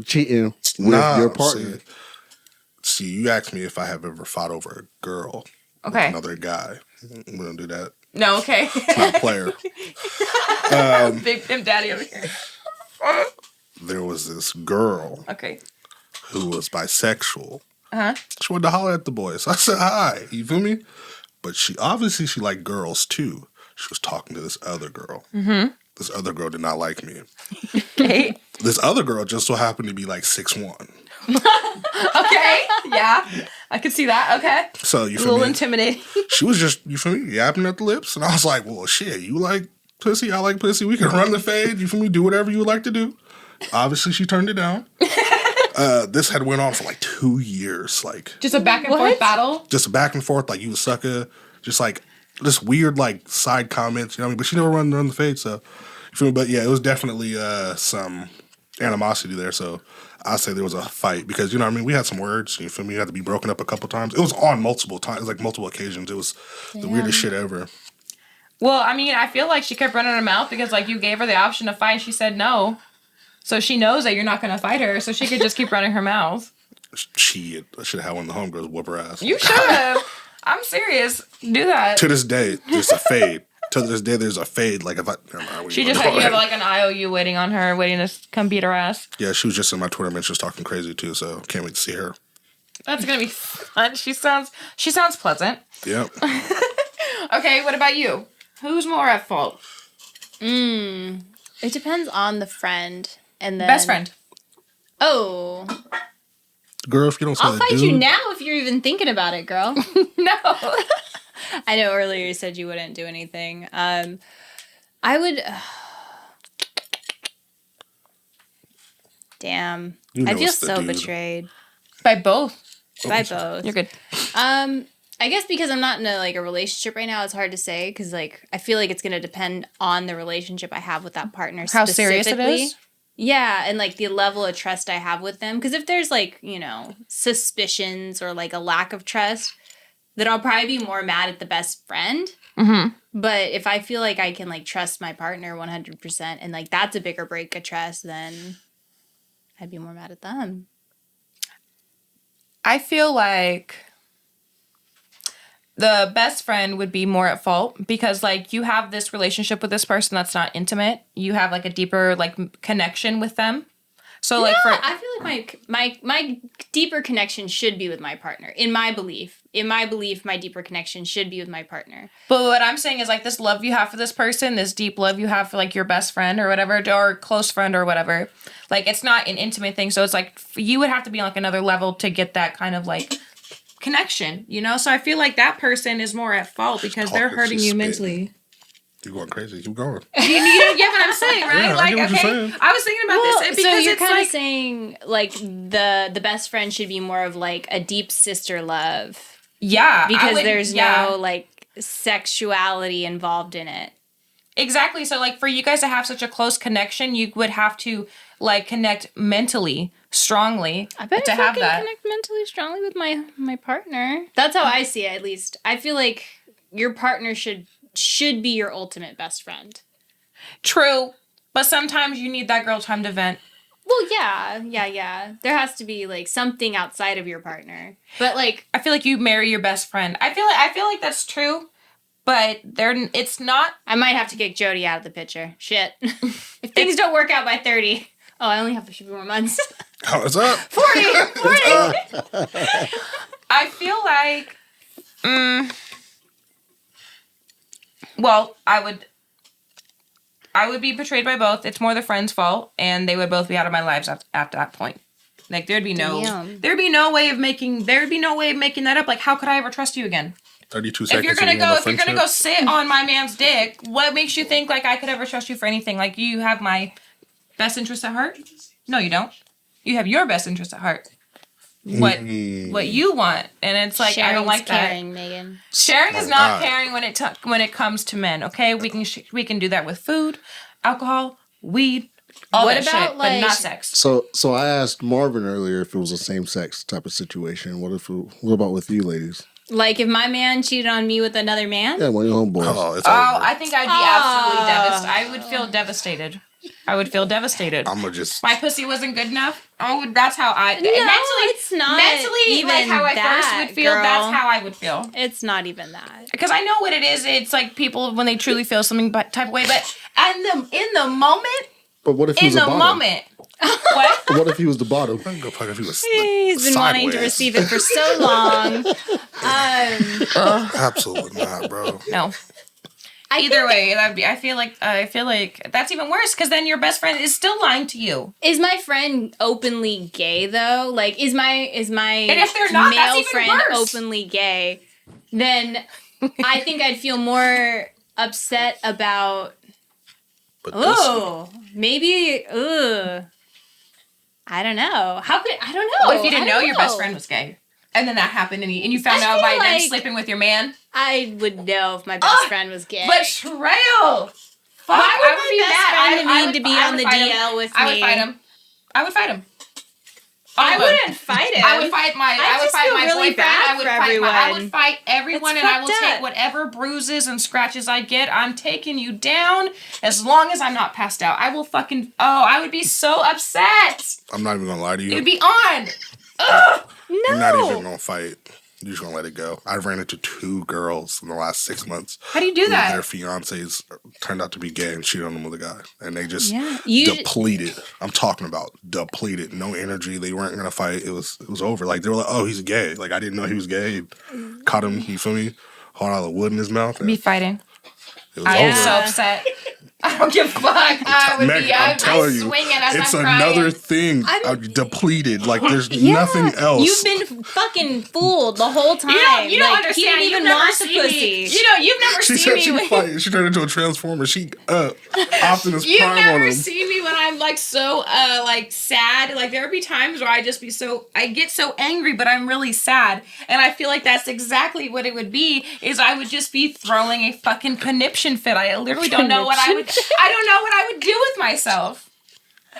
cheating with your partner. See, you asked me if I have ever fought over a girl. Okay. With another guy. We don't do that. No, okay. It's not a player. Big daddy over here. There was this girl. Okay. Who was bisexual. Uh-huh. She wanted to holler at the boys. So I said hi. You feel me? But she liked girls too. She was talking to this other girl. Mm-hmm. This other girl did not like me. Okay. This other girl just so happened to be like 6'1". Okay. Yeah. I could see that. Okay. So you feel a little me? intimidating. She was just, you feel me, yapping at the lips. And I was like, well, shit, you like pussy? I like pussy. We can run the fade. You feel me? Do whatever you would like to do. Obviously, she turned it down. This had went on for like 2 years. Like just a back and forth battle? Just a back and forth. Like, you a sucker. Just like, just weird like side comments. You know what I mean? But she never run the fade. So, you feel me? But yeah, it was definitely some animosity there. So, I'll say there was a fight because, you know what I mean? We had some words. You feel me? You had to be broken up a couple times. It was on multiple times. It was like multiple occasions. It was the weirdest shit ever. Well, I mean, I feel like she kept running her mouth because, like, you gave her the option to fight and she said no. So she knows that you're not going to fight her, so she could just keep running her mouth. Shit. I should have had one of the homegirls whoop her ass. You should have. I'm serious. Do that. To this day, there's a fade. To this day, there's a fade. Like, if I... Never mind, she just had, you have, like, an IOU waiting on her, waiting to come beat her ass. Yeah, she was just in my Twitter mentions talking crazy, too, so can't wait to see her. That's going to be fun. She sounds pleasant. Yep. Okay, what about you? Who's more at fault? It depends on the friend. And then best friend. Oh, Girl, if you don't say I'll the fight dude, you now if you're even thinking about it, girl. No. I know earlier you said you wouldn't do anything. I would. Damn. You know I feel it's the so dude. betrayed By both. by both. You're good. I guess because I'm not in a relationship right now, it's hard to say because I feel like it's gonna depend on the relationship I have with that partner. How serious it specifically. is? Yeah, and the level of trust I have with them. Because if there's suspicions or a lack of trust, then I'll probably be more mad at the best friend. Mm-hmm. But if I feel like I can trust my partner 100% and that's a bigger break of trust, then I'd be more mad at them. I feel like the best friend would be more at fault because you have this relationship with this person that's not intimate. You have a deeper connection with them. So I feel like my deeper connection should be with my partner. In my belief, my deeper connection should be with my partner. But what I'm saying is this love you have for this person, this deep love you have for your best friend or whatever, or close friend or whatever. It's not an intimate thing. So it's you would have to be on another level to get that kind of connection, So I feel like that person is more at fault because they're hurting you mentally. You're going crazy. Keep going. You get what I'm saying, right? Yeah, I get what you're saying. I was thinking about this because so you're it's kind of saying the best friend should be more of a deep sister love. Yeah, Because there's no sexuality involved in it. Exactly. So for you guys to have such a close connection, you would have to connect mentally strongly I bet to if I have can that. connect mentally strongly with my partner. That's how I see it, at least. I feel like your partner should be your ultimate best friend. True, but sometimes you need that girl time to vent. Well, yeah. There has to be something outside of your partner. But I feel like you marry your best friend. I feel like that's true, but it's not. I might have to kick Jody out of the picture. Shit. If things don't work out by 30. Oh, I only have a few more months. How is that? 40. I feel like. Well, I would be betrayed by both. It's more the friend's fault, and they would both be out of my lives after that point. There'd be no way of making that up. How could I ever trust you again? 32 seconds. If you're gonna go sit on my man's dick, what makes you think I could ever trust you for anything? You have my best interest at heart? No, you don't. You have your best interest at heart. What you want, and it's I don't like caring, that. Megan. Sharing is not caring when it comes to men. Okay, we can do that with food, alcohol, weed, all What that about, shit, but not sex. So I asked Marvin earlier if it was a same sex type of situation. What about with you ladies? If my man cheated on me with another man? Yeah, one of your homeboys. Oh, it's over. I think I'd be absolutely devastated. I would feel devastated. I would feel devastated. I'm gonna just. My pussy wasn't good enough. Oh, that's how I. No, it's not mentally, even how I that, first would feel. girl. That's how I would feel. It's not even that. Because I know what it is. It's people when they truly feel something type of way. But in the moment, But what if he was in the the bottom? moment, what? What if he was the bottom? I can go fuck if he was He's been wanting to sideways. receive it for so long. Absolutely not, bro. No. Either way, that'd be. I feel like that's even worse because then your best friend is still lying to you. Is my friend openly gay though? Is my And if they're not, that's male even friend worse. openly gay? Then I think I'd feel more upset about. But Maybe. I don't know. I don't know. What if you didn't I don't know your best friend was gay, and then that happened, and you found I out feel by them like- sleeping with your man? I would know if my best friend was gay. Betrayal. Fuck, Why would I my be best mad. friend I need would- to be I on would the fight him. DL with I would me? fight him. I would fight him. I wouldn't fight him. I would fight my. I would just fight feel my really boyfriend. bad I would for fight. I everyone. would fight everyone, It's and I will fucked take up. whatever bruises and scratches I get. I'm taking you down as long as I'm not passed out. I will fucking. Oh, I would be so upset. I'm not even gonna lie to you. It'd be on. Ugh. You're not even gonna fight. You're just gonna let it go. I've ran into 2 girls in the last 6 months. How do you do who that? Their fiancés turned out to be gay and cheated on them with a guy, and they just Yeah. depleted. I'm talking about depleted. No energy. They weren't gonna fight. It was over. They were like, oh, he's gay. I didn't know he was gay. Caught him. You feel me? Holding out the wood in his mouth. Be fighting. It was I am over. so upset. I don't give a fuck. I would Meg, be. I'm telling you, swinging as it's I'm another crying. thing. I'm- Depleted. Like there's nothing else. You've been fucking fooled the whole time. You don't Like, understand. He didn't You've even never want the seen pussy. me. You've never She seen said me. she turned into a transformer. She Optimus You've Prime on never him. seen me when I'm like so like sad. Like there would be times where I just be I get so angry, but I'm really sad. And I feel like that's exactly what it would be, is I would just be throwing a fucking conniption fit. I literally don't know what I don't know what I would do with myself.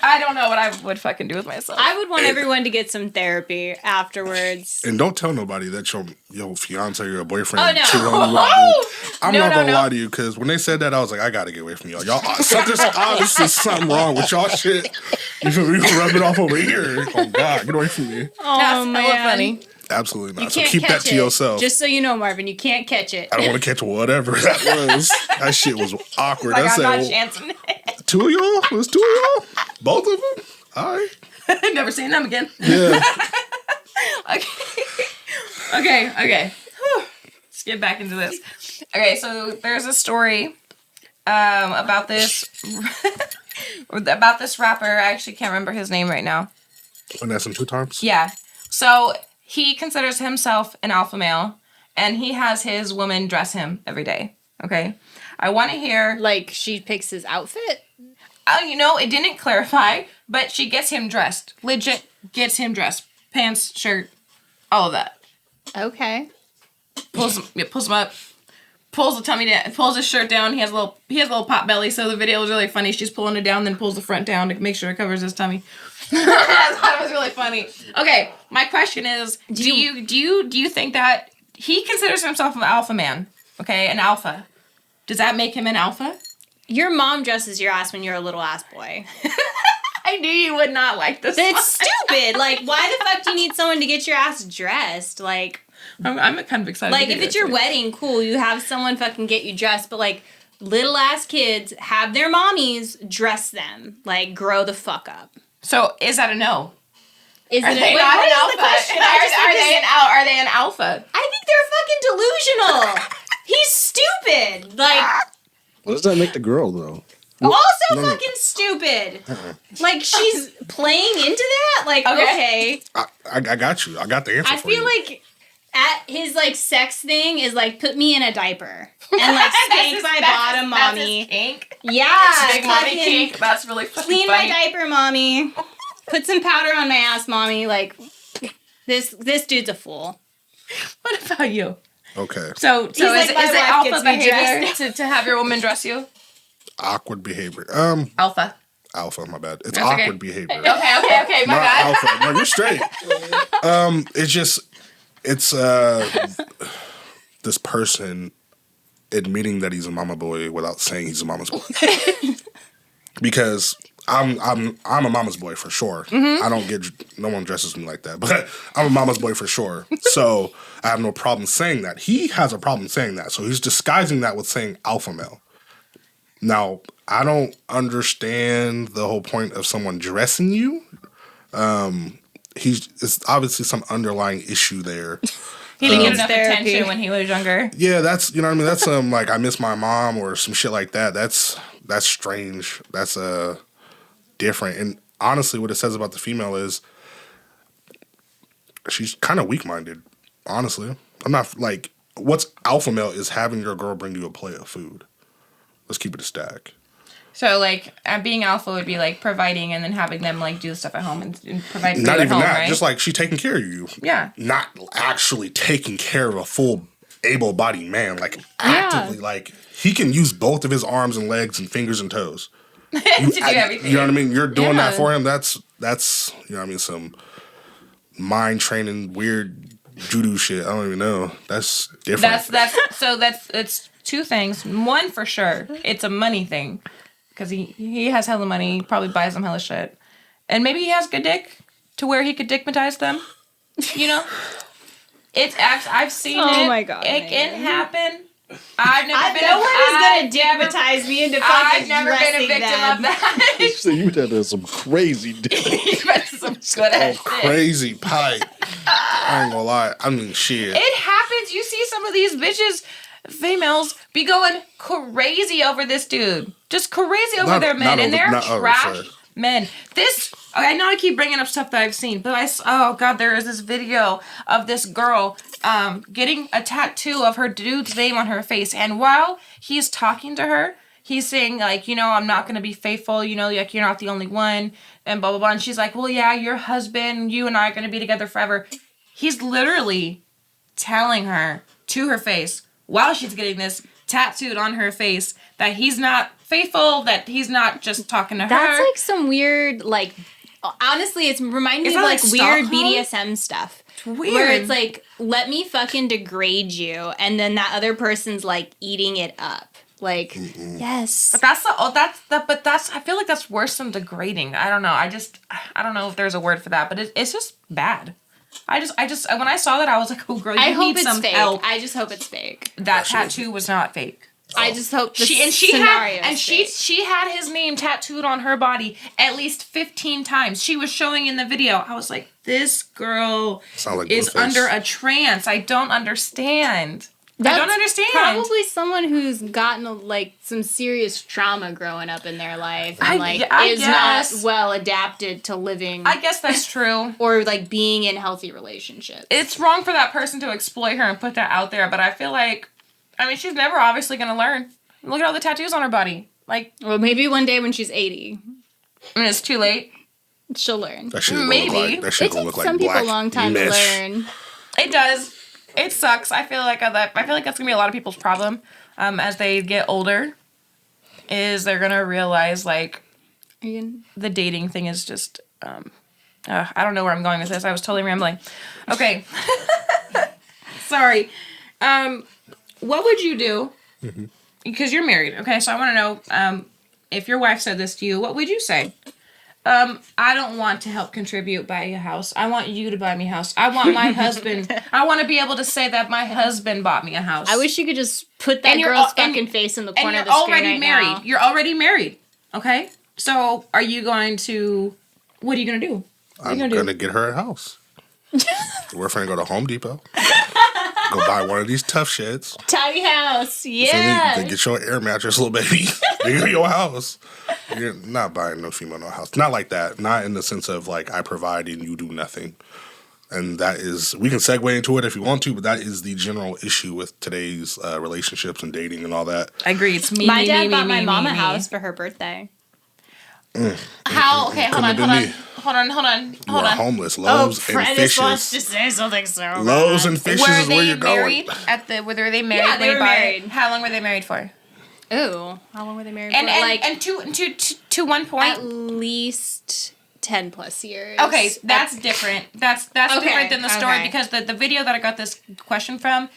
I don't know what I would fucking do with myself. I would want everyone to get some therapy afterwards. And don't tell nobody that your fiance or your boyfriend Oh, no. cheated on you. I'm No, not no, gonna no. lie to you, because when they said that, I was like, I gotta get away from y'all. There's obviously something wrong with y'all shit. You feel me? Rub it off over here. Oh God, get away from me. Oh, That's man. hella funny. Absolutely not. You So can't keep that catch to yourself. Just so you know, Marvin, you can't catch it. I don't want to catch whatever that was. That shit was awkward. Like I I'm said, not well, chancing it. two of y'all? It was two of y'all? Both of them? All right. Never seen them again. Yeah. Okay. Whew. Let's get back into this. Okay, so there's a story about this rapper. I actually can't remember his name right now. Finesse him 2 times? Yeah. So he considers himself an alpha male, and he has his woman dress him every day. Okay. I want to hear. Like, she picks his outfit? It didn't clarify, but she gets him dressed. Legit gets him dressed. Pants, shirt, all of that. Okay. Pulls him up. Pulls the tummy down. Pulls his shirt down. He has a little pot belly, so the video was really funny. She's pulling it down, then pulls the front down to make sure it covers his tummy. That was really funny. Okay, my question is: Do you think that he considers himself an alpha man? Okay, an alpha. Does that make him an alpha? Your mom dresses your ass when you're a little ass boy. I knew you would not like this. That's stupid. Like, why the fuck do you need someone to get your ass dressed? Like, I'm kind of excited. like to if hear it's your this. wedding, cool. You have someone fucking get you dressed, but like little ass kids have their mommies dress them. Like, grow the fuck up. So is that a no? Is Are it? they Wait, not what an is alpha? the question? Are they an alpha? I think they're fucking delusional. He's stupid. Like, What does that make the girl though? also no. fucking stupid. Like, she's playing into that. Like, okay. I got you. I got the answer I for feel you. like at his like sex thing is like put me in a diaper and like spank my bottom, mommy. That's his kink. Yeah, Big mommy fucking kink. That's really fucking clean funny. my diaper, mommy. Put some powder on my ass, mommy. Like this dude's a fool. What about you? Okay. So like, is my it wife alpha gets me behavior dressed. to have your woman dress you? Awkward behavior. Alpha. Alpha, my bad. It's That's okay. awkward behavior. Okay, my Not bad. alpha. No, you're straight. It's this person admitting that he's a mama boy without saying he's a mama's boy. Because I'm a mama's boy for sure. Mm-hmm. I don't get, no one dresses me like that, but I'm a mama's boy for sure. So I have no problem saying that. He has a problem saying that. So he's disguising that with saying alpha male. Now, I don't understand the whole point of someone dressing you. It's obviously some underlying issue there. He didn't get enough Therapy. attention when he was younger. Yeah, that's, you know what I mean? That's like, I miss my mom or some shit like that. That's strange. That's different. And honestly, what it says about the female is she's kind of weak-minded, honestly. I'm not, like, what's alpha male is having your girl bring you a plate of food. Let's keep it a stack. So, like, being alpha would be, like, providing and then having them, like, do stuff at home and provide food Not at even home, that. right? Just like she taking care of you. Yeah. Not actually taking care of a full able-bodied man. Like, actively. Like, he can use both of his arms and legs and fingers and toes. to do everything. You know what I mean? You're doing that Yeah. for him. That's you know what I mean, some mind training weird judo shit. I don't even know. That's different. It's two things. One, for sure, it's a money thing. Because he has hella money. He probably buys them hella shit. And maybe he has good dick to where he could dickmatize them. You know? I've seen it. Oh my God, It can Megan. happen. I've never been No one is gonna I've never- diagmatize me into fucking I've never been a dressing victim them. of that. So you did some crazy dick. That's some good ass shit. crazy pipe. I ain't gonna lie. I mean, shit. It happens. You see some of these bitches, females be going crazy over this dude. Just crazy over their men. And they're trash men. I know I keep bringing up stuff that I've seen, but oh God, there is this video of this girl getting a tattoo of her dude's name on her face. And while he's talking to her, he's saying, like, I'm not going to be faithful, like, you're not the only one, and blah, blah, blah. And she's like, well, yeah, your husband, you and I are going to be together forever. He's literally telling her to her face, while she's getting this tattooed on her face, that he's not faithful, that he's not just talking to her. That's like some weird, like, honestly, it's reminding me of like weird BDSM stuff. It's weird. Where it's like, let me fucking degrade you, and then that other person's like eating it up. Like, yes. But I feel like that's worse than degrading. I don't know. I don't know if there's a word for that, but it's just bad. I just when I saw that, I was like, oh girl, you need some help. I just hope it's fake. That tattoo was not fake. I just hope the she had his name tattooed on her body at least 15 times. She was showing in the video. I was like, this girl is under a trance. I don't understand. I don't understand. Probably someone who's gotten like some serious trauma growing up in their life and is not well adapted to living. I guess that's true. Or like being in healthy relationships. It's wrong for that person to exploit her and put that out there, but I feel like, she's never obviously going to learn. Look at all the tattoos on her body. Like, well, maybe one day when she's 80. And it's too late. She'll learn. That shit maybe. That shit gonna look like some black people a long time mesh. to learn. It does. It sucks. I feel like that's gonna be a lot of people's problem as they get older. Is they're gonna realize like the dating thing is just. I don't know where I'm going with this. I was totally rambling. Okay. Sorry. What would you do? Because you're married. Okay, so I want to know if your wife said this to you. What would you say? I don't want to help contribute buy a house. I want you to buy me a house. I want my husband. I want to be able to say that my husband bought me a house. I wish you could just put that girl's fucking face in the corner of the screen right married. now. You're already married. Okay? So are you going to... What are you going to do? I'm going to get her a house. We're going to go to Home Depot. Go buy one of these tough sheds. Tiny house, yeah. Then get your air mattress, little baby. They go to your house. You're not buying no female no house. Not like that. Not in the sense of like I provide and you do nothing. And that is, we can segue into it if you want to, but that is the general issue with today's relationships and dating and all that. I agree. It's me. My dad bought my mom a house for her birthday. How? Okay, hold on. You are homeless. Loaves and fishes. Wants to say something so Loaves and fishes is where you're going. Were they married? Yeah, they were married. How long were they married for? Ooh, how long were they married for? And to one point? At least 10 plus years. Okay, that's different. That's different than the story because the video that I got this question from,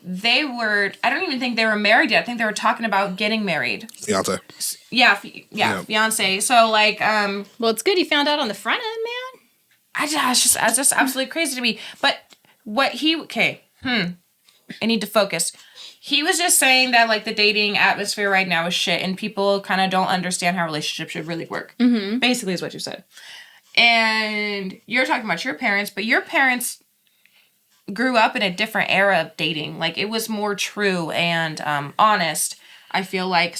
I don't even think they were married yet. I think they were talking about getting married. Fiance. Yeah, fiance. So like, well, it's good he found out on the front end, man. It's just absolutely crazy to me. But I need to focus. He was just saying that like the dating atmosphere right now is shit, and people kind of don't understand how relationships should really work. Mm-hmm. Basically, is what you said. And you're talking about your parents, but your parents grew up in a different era of dating. Like it was more true and honest. I feel like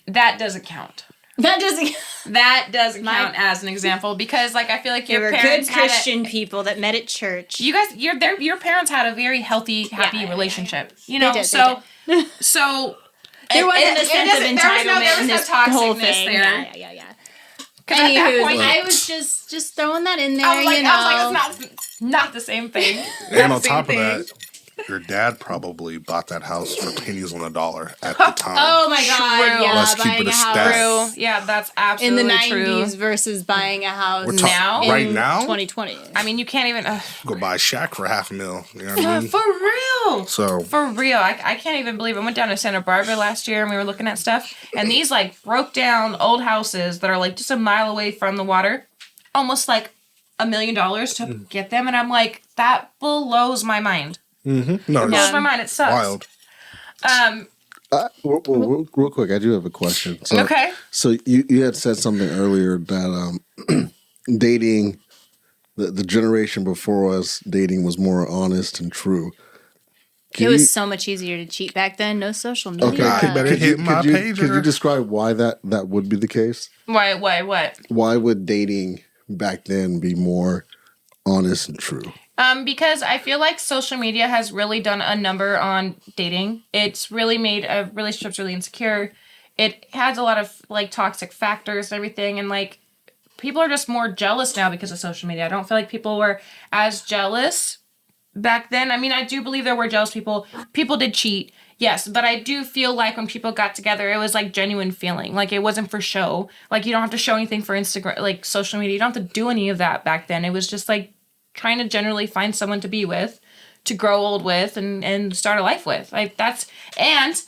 that doesn't count. That doesn't count as an example because, like, I feel like your parents good Christian people that met at church. You guys, your parents had a very healthy, happy relationship. You know, they did. So there wasn't a sense of entitlement in this whole thing. There. Yeah. Anywho, I was just throwing that in there. I was like, it's not the same thing. And on top of that, your dad probably bought that house for pennies on a dollar at the time. Oh my God! True. Yeah, Let's keep buying it a a house. True. Yeah, that's absolutely in the true. 90s versus buying a house now. Right now, 2020. I mean, you can't even go buy a shack for $500,000. You know what I mean? For real. So for real, I can't even believe it. I went down to Santa Barbara last year and we were looking at stuff, and these like broke down old houses that are like just a mile away from the water, almost like $1 million to get them, and I'm like, that blows my mind. Mm-hmm. No, it blows my mind. It sucks. Wild. Real quick, I do have a question. So, okay. So you had said something earlier that dating, the generation before us, dating was more honest and true. It was so much easier to cheat back then. No social media. Okay, Nah, you better hit my pager. Could you describe why that would be the case? Why? What? Why would dating back then be more honest and true? Because I feel like social media has really done a number on dating. It's really made relationships really insecure. It has a lot of like toxic factors and everything, and like people are just more jealous now because of social media. I don't feel like people were as jealous back then. I mean, I do believe there were jealous people. People did cheat, yes, but I do feel like when people got together, it was like genuine feeling. Like it wasn't for show. Like you don't have to show anything for Instagram, like social media. You don't have to do any of that back then. It was just like trying to generally find someone to be with, to grow old with, and start a life with. Like that's and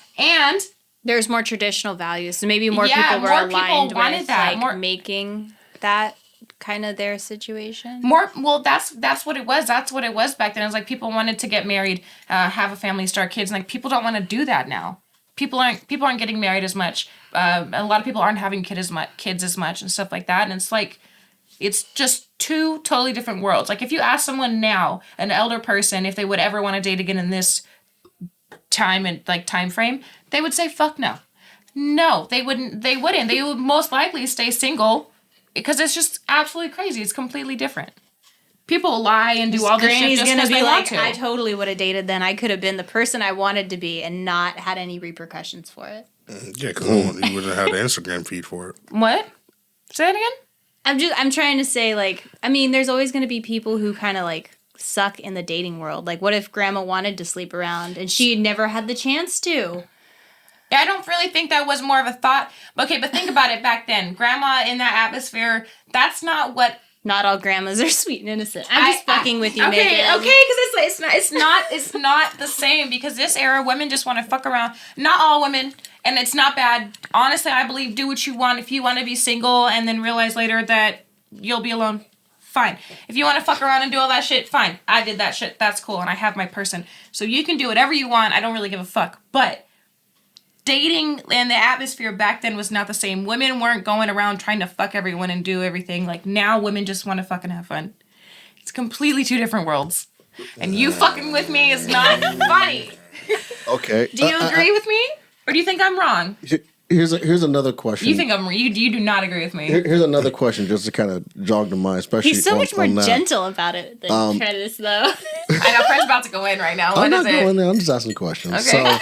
There's more traditional values. So maybe more Yeah, people were more people aligned wanted with that. like More- making that kind of their situation. That's what it was. That's what it was back then. It was like people wanted to get married, have a family, start kids. And like people don't want to do that now. People aren't getting married as much. A lot of people aren't having kids as much and stuff like that. And it's like it's just two totally different worlds. Like if you ask someone now, an elder person, if they would ever want to date again in this time and like time frame, they would say fuck no. No, they wouldn't. They would most likely stay single because it's just absolutely crazy. It's completely different. People lie and do all this shit Granny's just gonna because be they like, want to. I totally would have dated then. I could have been the person I wanted to be and not had any repercussions for it. Yeah, because you wouldn't have had the Instagram feed for it. What? Say that again? I'm trying to say, like, I mean, there's always going to be people who kind of like suck in the dating world. Like, what if grandma wanted to sleep around and she never had the chance to? I don't really think that was more of a thought. Okay, but think about it back then. Grandma in that atmosphere, that's not what... Not all grandmas are sweet and innocent. I'm just fucking with you, okay, Megan. Okay, because it's not the same. Because this era, women just want to fuck around. Not all women, and it's not bad. Honestly, I believe do what you want. If you want to be single and then realize later that you'll be alone, fine. If you want to fuck around and do all that shit, fine. I did that shit. That's cool, and I have my person. So you can do whatever you want. I don't really give a fuck. But dating and the atmosphere back then was not the same. Women weren't going around trying to fuck everyone and do everything. Like now women just want to fucking have fun. It's completely two different worlds. And you fucking with me is not funny. Okay. Do you agree with me? Or do you think I'm wrong? Here's another question. You think I'm you do not agree with me. Here's another question, just to kind of jog the mind, especially. He's so much more on that. gentle about it than Curtis, though. I know Fred's about to go in right now. What I'm is not it? going there. I'm just asking questions. Okay.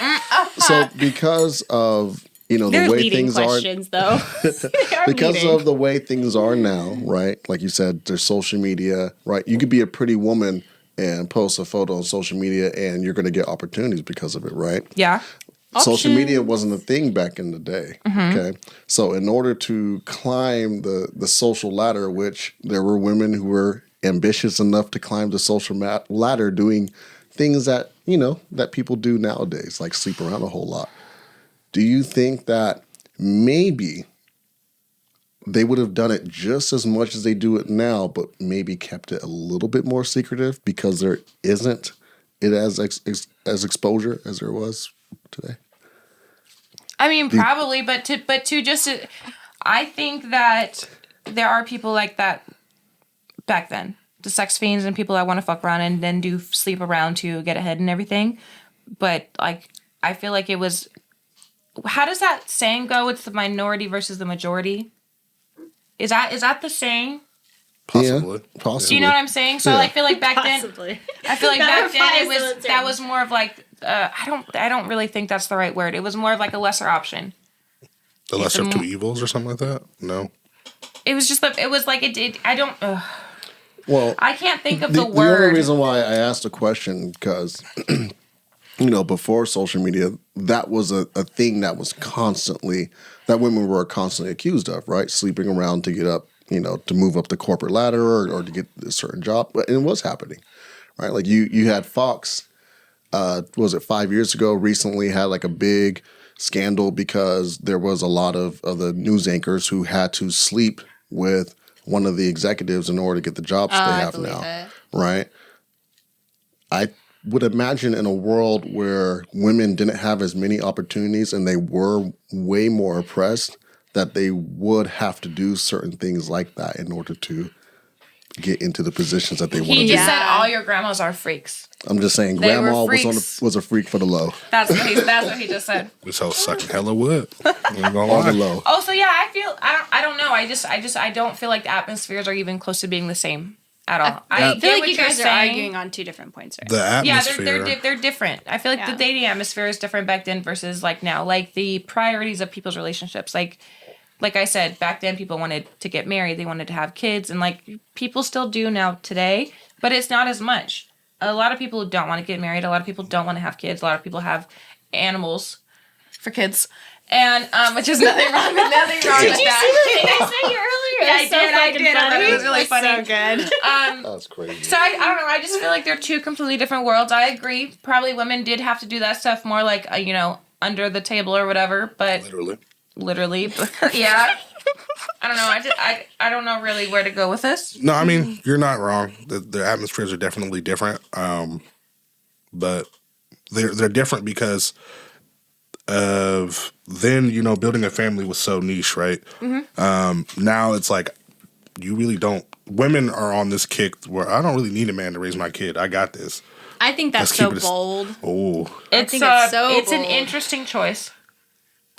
So because of the They're way leading things questions, though. They are because leading. of the way things are now, right? Like you said, there's social media, right? You could be a pretty woman and post a photo on social media, and you're going to get opportunities because of it, right? Yeah. Social media wasn't a thing back in the day. Okay, so in order to climb the social ladder, which there were women who were ambitious enough to climb the social ladder, doing things that that people do nowadays, like sleep around a whole lot. Do you think that maybe they would have done it just as much as they do it now, but maybe kept it a little bit more secretive because there isn't it as exposure as there was today? I mean, probably, but I think that there are people like that back then. The sex fiends and people that want to fuck around and then do sleep around to get ahead and everything. But, like, I feel like it was... How does that saying go? It's the minority versus the majority. Is that the saying? Possibly. Yeah, possibly. Do you know what I'm saying? So, I feel like back then... Possibly. I feel like That back then applies to the that term. was more of like... I don't really think that's the right word. It was more of like a lesser option. The lesser of two evils or something like that? No. It was just it was like it I don't... Well, I can't think of the the word. only reason why I asked the question because before social media, that was a thing that was constantly that women were constantly accused of, right? Sleeping around to get up, to move up the corporate ladder or to get a certain job, and it was happening, right? Like you had Fox. Was it 5 years ago? Recently had like a big scandal because there was a lot of the news anchors who had to sleep with one of the executives in order to get the jobs they I have believe now, it. right? I would imagine in a world where women didn't have as many opportunities and they were way more oppressed, that they would have to do certain things like that in order to get into the positions that they want to He be. just Yeah. said all your grandmas are freaks. I'm just saying, They were grandma freaks. was a freak for the low. That's what he just said. This hoe sucking hella wood. I ain't gonna On lie. the low. Oh, so yeah, I don't know. I don't feel like the atmospheres are even close to being the same at all. I get feel like what you you're guys are saying. arguing on two different points right The Yeah, atmosphere. they're different. I feel like the Yeah. dating atmosphere is different back then versus like now. Like the priorities of people's relationships. Like I said, back then people wanted to get married, they wanted to have kids, and like people still do now today, but it's not as much. A lot of people don't want to get married. A lot of people don't want to have kids. A lot of people have animals for kids, and which is nothing wrong with that. Did you see the thing I sent you earlier? Yeah, I It's so did, I fucking did. I thought it was funny. really It's funny. So good. That's crazy. So I don't know. I just feel like they're two completely different worlds. I agree. Probably women did have to do that stuff more like under the table or whatever. But literally, but yeah. I don't know. I don't know really where to go with this. No, I mean, you're not wrong. The atmospheres are definitely different. But they're different because of then, building a family was so niche, right? Now it's like you really don't. Women are on this kick where I don't really need a man to raise my kid. I got this. I think that's Let's so keep it bold. Oh, It's think it's so it's an bold. interesting choice.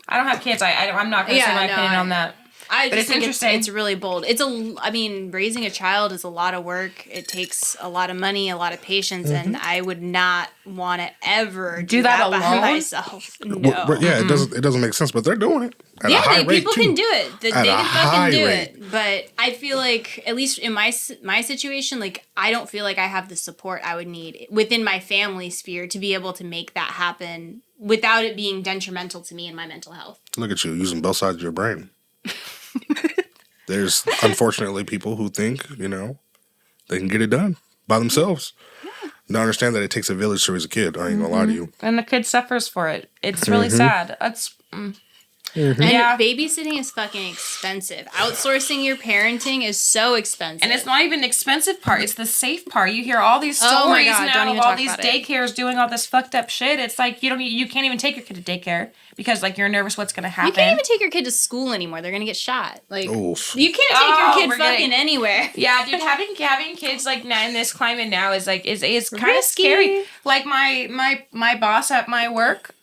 I don't have kids. I'm not going to say my opinion on that. I But just it's think interesting. it's really bold. Raising a child is a lot of work. It takes a lot of money, a lot of patience, and I would not want to ever do that by alone? myself. No. yeah. It doesn't make sense, but they're doing it. At a Yeah, high rate, people too. can do it. They At a can high fucking do rate. it. But I feel like, at least in my situation, like I don't feel like I have the support I would need within my family sphere to be able to make that happen without it being detrimental to me and my mental health. Look at you using both sides of your brain. There's unfortunately people who think, they can get it done by themselves. Don't understand that it takes a village to raise a kid. I ain't gonna lie to you. And the kid suffers for it. It's really sad. That's And Yeah. babysitting is fucking expensive. Outsourcing your parenting is so expensive. And it's not even the expensive part. It's the safe part. You hear all these stories Oh my God, now don't of even all talk these about it. daycares doing all this fucked up shit. It's like you can't even take your kid to daycare because like you're nervous what's gonna happen. You can't even take your kid to school anymore. They're gonna get shot. Like Oof. you can't take Oh, your kid we're fucking getting- anywhere. Yeah, dude, having kids like now in this climate now is like is kind of Risky. scary. Like my boss at my work,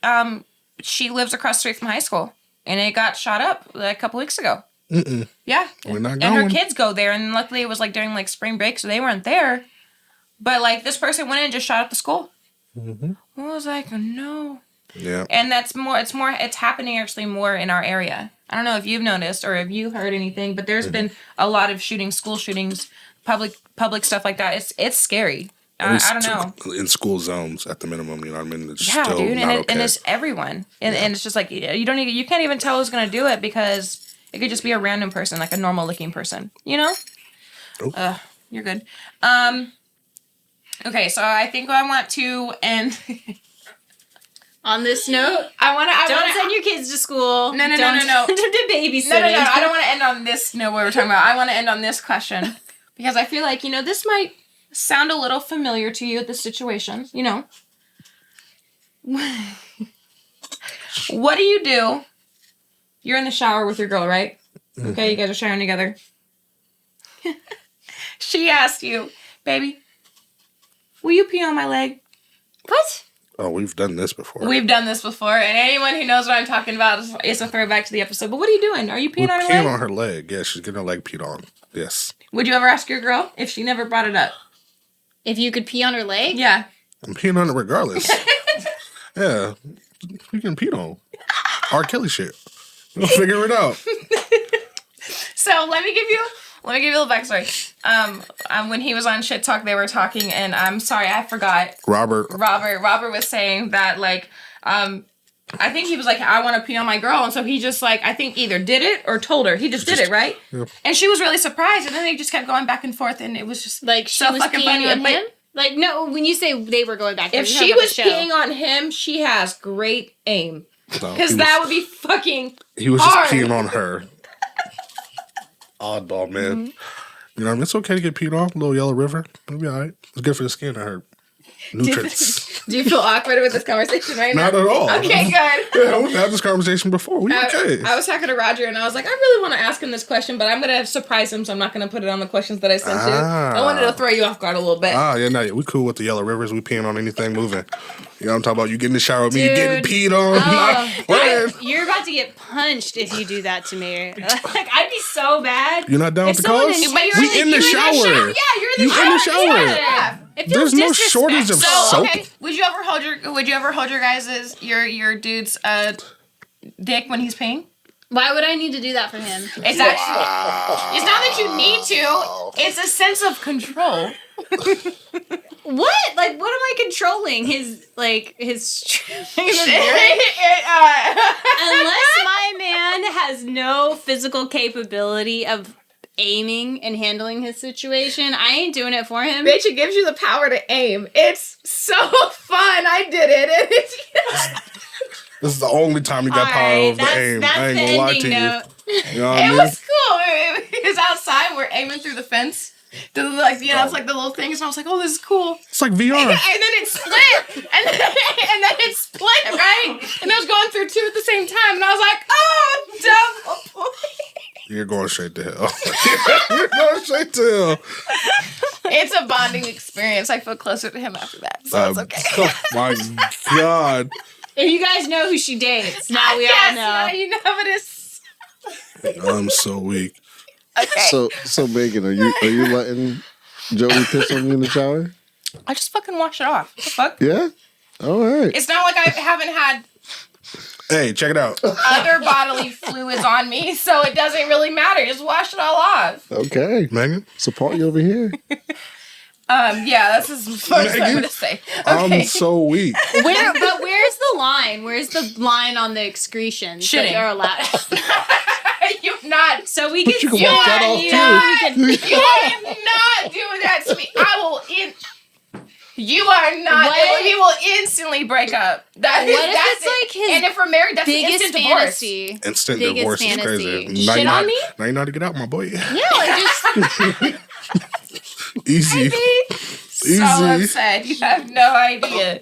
she lives across the street from high school, and it got shot up like a couple weeks ago. Yeah, We're not and going. her kids go there, and luckily it was like during like spring break, so they weren't there. But like this person went in and just shot up the school. I was like, no. Yeah. And it's happening actually more in our area. I don't know if you've noticed or if you've heard anything, but there's been a lot of shootings, school shootings, public stuff like that. It's scary. I don't know. In school zones at the minimum, you know what I mean? It's Yeah, still dude, not okay. and it's everyone, and it's just like you can't even tell who's gonna do it because it could just be a random person, like a normal looking person, Oh. You're good. Okay, so I think I want to end. On this note, don't send your kids to school. No. Don't send them to babysitting. No. I don't want to end on this. No, what we're talking about. I want to end on this question because I feel like this might sound a little familiar to you. This situation, What do you do? You're in the shower with your girl, right? Okay, you guys are showering together. She asked you, baby, will you pee on my leg? What? Oh, we've done this before. We've done this before, and anyone who knows what I'm talking about is a throwback to the episode. But what are you doing? Are you peeing on her peeing leg? on her leg. Yeah, she's getting her leg peed on. Yes. Would you ever ask your girl if she never brought it up? If you could pee on her leg? Yeah. I'm peeing on it regardless. Yeah. We can pee on. R. Kelly shit. We'll figure it out. So let me give you a little backstory. When he was on Shit Talk, they were talking, and I'm sorry, I forgot. Robert. Robert was saying that I think he was like, I want to pee on my girl, and so he just like I think either did it or told her. He just did it, right? Yep. And she was really surprised, and then they just kept going back and forth, and it was just Like she so was fucking peeing funny. on But him? Like no, when you say they were going back, if you're she talking about was the show. peeing on him, she has great aim No, because that would be fucking. He was hard. just peeing on her. Oddball, man. You know what I mean? It's okay to get peed on. Little Yellow River. It'll be all right. It's good for the skin, I heard. Nutrients. Do you feel awkward with this conversation right now? Not at all. Okay, good. Yeah, we've had this conversation before. We okay. I was talking to Roger and I was like, I really want to ask him this question, but I'm going to surprise him, so I'm not going to put it on the questions that I sent you. I wanted to throw you off guard a little bit. Yeah, we cool with the yellow rivers. We peeing on anything moving. You know what I'm talking about? You get in the shower with me, you getting peed on. You're about to get punched if you do that to me. Like, I'd be so bad. You're not down with the cause? We in the shower. Yeah, you're in the shower. Yeah. It There's feels no shortage of soap. Okay, would you ever hold your guys' your dude's dick when he's peeing? Why would I need to do that for him? It's actually it's not that you need to. It's a sense of control. What? Like, what am I controlling? His strength? Unless my man has no physical capability of aiming and handling his situation, I ain't doing it for him. Bitch, it gives you the power to aim. It's so fun. I did it. This is the only time you got power over the aim. I ain't gonna lie to you. You know what I mean? It was cool. It was outside. We're aiming through the fence. It's like the little things. And I was like, oh, this is cool. It's like VR. And then it split. and then it split, right? And I was going through two at the same time. And I was like, oh, double. You're going straight to hell. You're going straight to hell. It's a bonding experience. I feel closer to him after that. So it's okay. Oh my God. If you guys know who she dates, now we all know. Now you know what it's. I'm so weak. Okay. So Megan, are you letting Jody piss on you in the shower? I just fucking wash it off. What the fuck? Yeah? All right. It's not like I haven't had Hey, check it out. other bodily fluids on me, so it doesn't really matter. Just wash it all off. Okay. Megan? It's a party over here. Yeah, that's as far as I'm gonna say. Okay. I'm so weak. But where's the line? Where's the line on the excretions that Shitting. you're allowed? You're not. So we can you can walk that off too. You are not doing that to me. I will You are not. What? We will instantly break up. That is, What if that's it's it. like his And if we're married, that's biggest instant divorce. fantasy? Instant Biggest divorce is fantasy. crazy. Shit on me? Now you know how to get out, my boy. Yeah, like just Easy. So Easy. upset. You have no idea.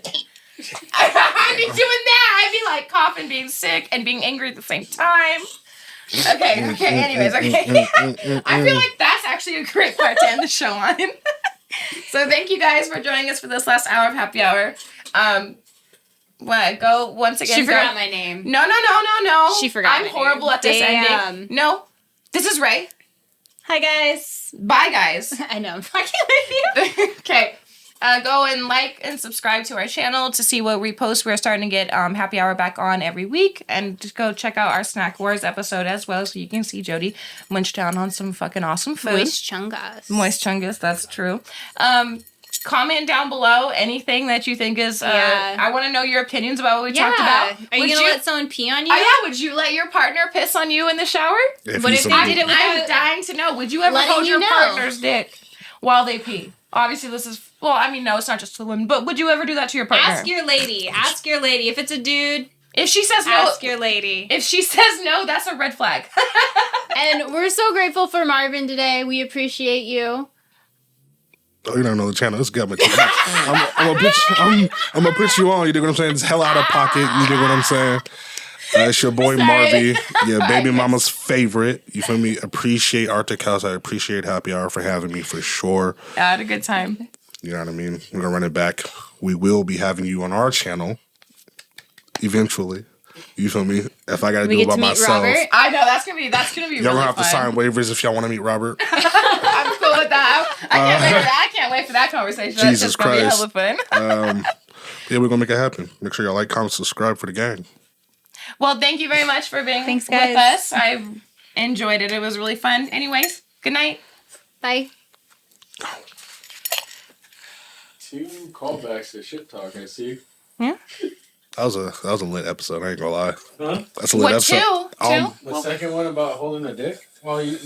I'd be doing that. I'd be like coughing, being sick, and being angry at the same time. Okay. Anyways, okay. I feel like that's actually a great part to end the show on. So thank you guys for joining us for this last hour of Happy Hour. Go once again. she forgot my name. No. She forgot I'm my horrible name. at this Damn. ending. No. This is Ray. Hi guys. Bye, guys. I know I'm fucking with you. Okay. Go and like and subscribe to our channel to see what we post. We're starting to get Happy Hour back on every week. And just go check out our Snack Wars episode as well so you can see Jody munch down on some fucking awesome food. Moist chungus. Moist chungus, that's true. Comment down below anything that you think is... Yeah. I want to know your opinions about what we talked about. Are you going to let someone pee on you? Oh, yeah. Would you let your partner piss on you in the shower? What if they did it I'm without... dying to know. Would you ever letting hold you your know? partner's dick while they pee? Obviously, this is... Well, I mean, no, it's not just the women. But would you ever do that to your partner? Ask your lady. Ask your lady. If it's a dude, If she says no... ask your lady. If she says no, that's a red flag. And we're so grateful for Marvin today. We appreciate you. Oh, you don't know the channel. This got me. I'm gonna put you on. You dig what I'm saying? It's hell out of pocket. You dig what I'm saying? It's your boy Marvy, your baby mama's favorite. You feel me? Appreciate Arctic House. I appreciate Happy Hour for having me for sure. I had a good time. You know what I mean? We're gonna run it back. We will be having you on our channel eventually. You feel me? If I gotta do it by myself, Robert. I know that's gonna be y'all really gonna have fun. to sign waivers if y'all want to meet Robert. I'm cool with that. I can't wait for that conversation. That's Jesus just gonna be Christ. hella fun. Yeah, we're gonna make it happen. Make sure y'all like, comment, subscribe for the gang. Well, thank you very much for being Thanks, with guys. us. I enjoyed it. It was really fun. Anyways, good night. Bye. 2 callbacks to shit talk, I see. Yeah. That was a lit episode. I ain't gonna lie. Huh? That's a lit What, episode. two? Um, The second one about holding a dick while you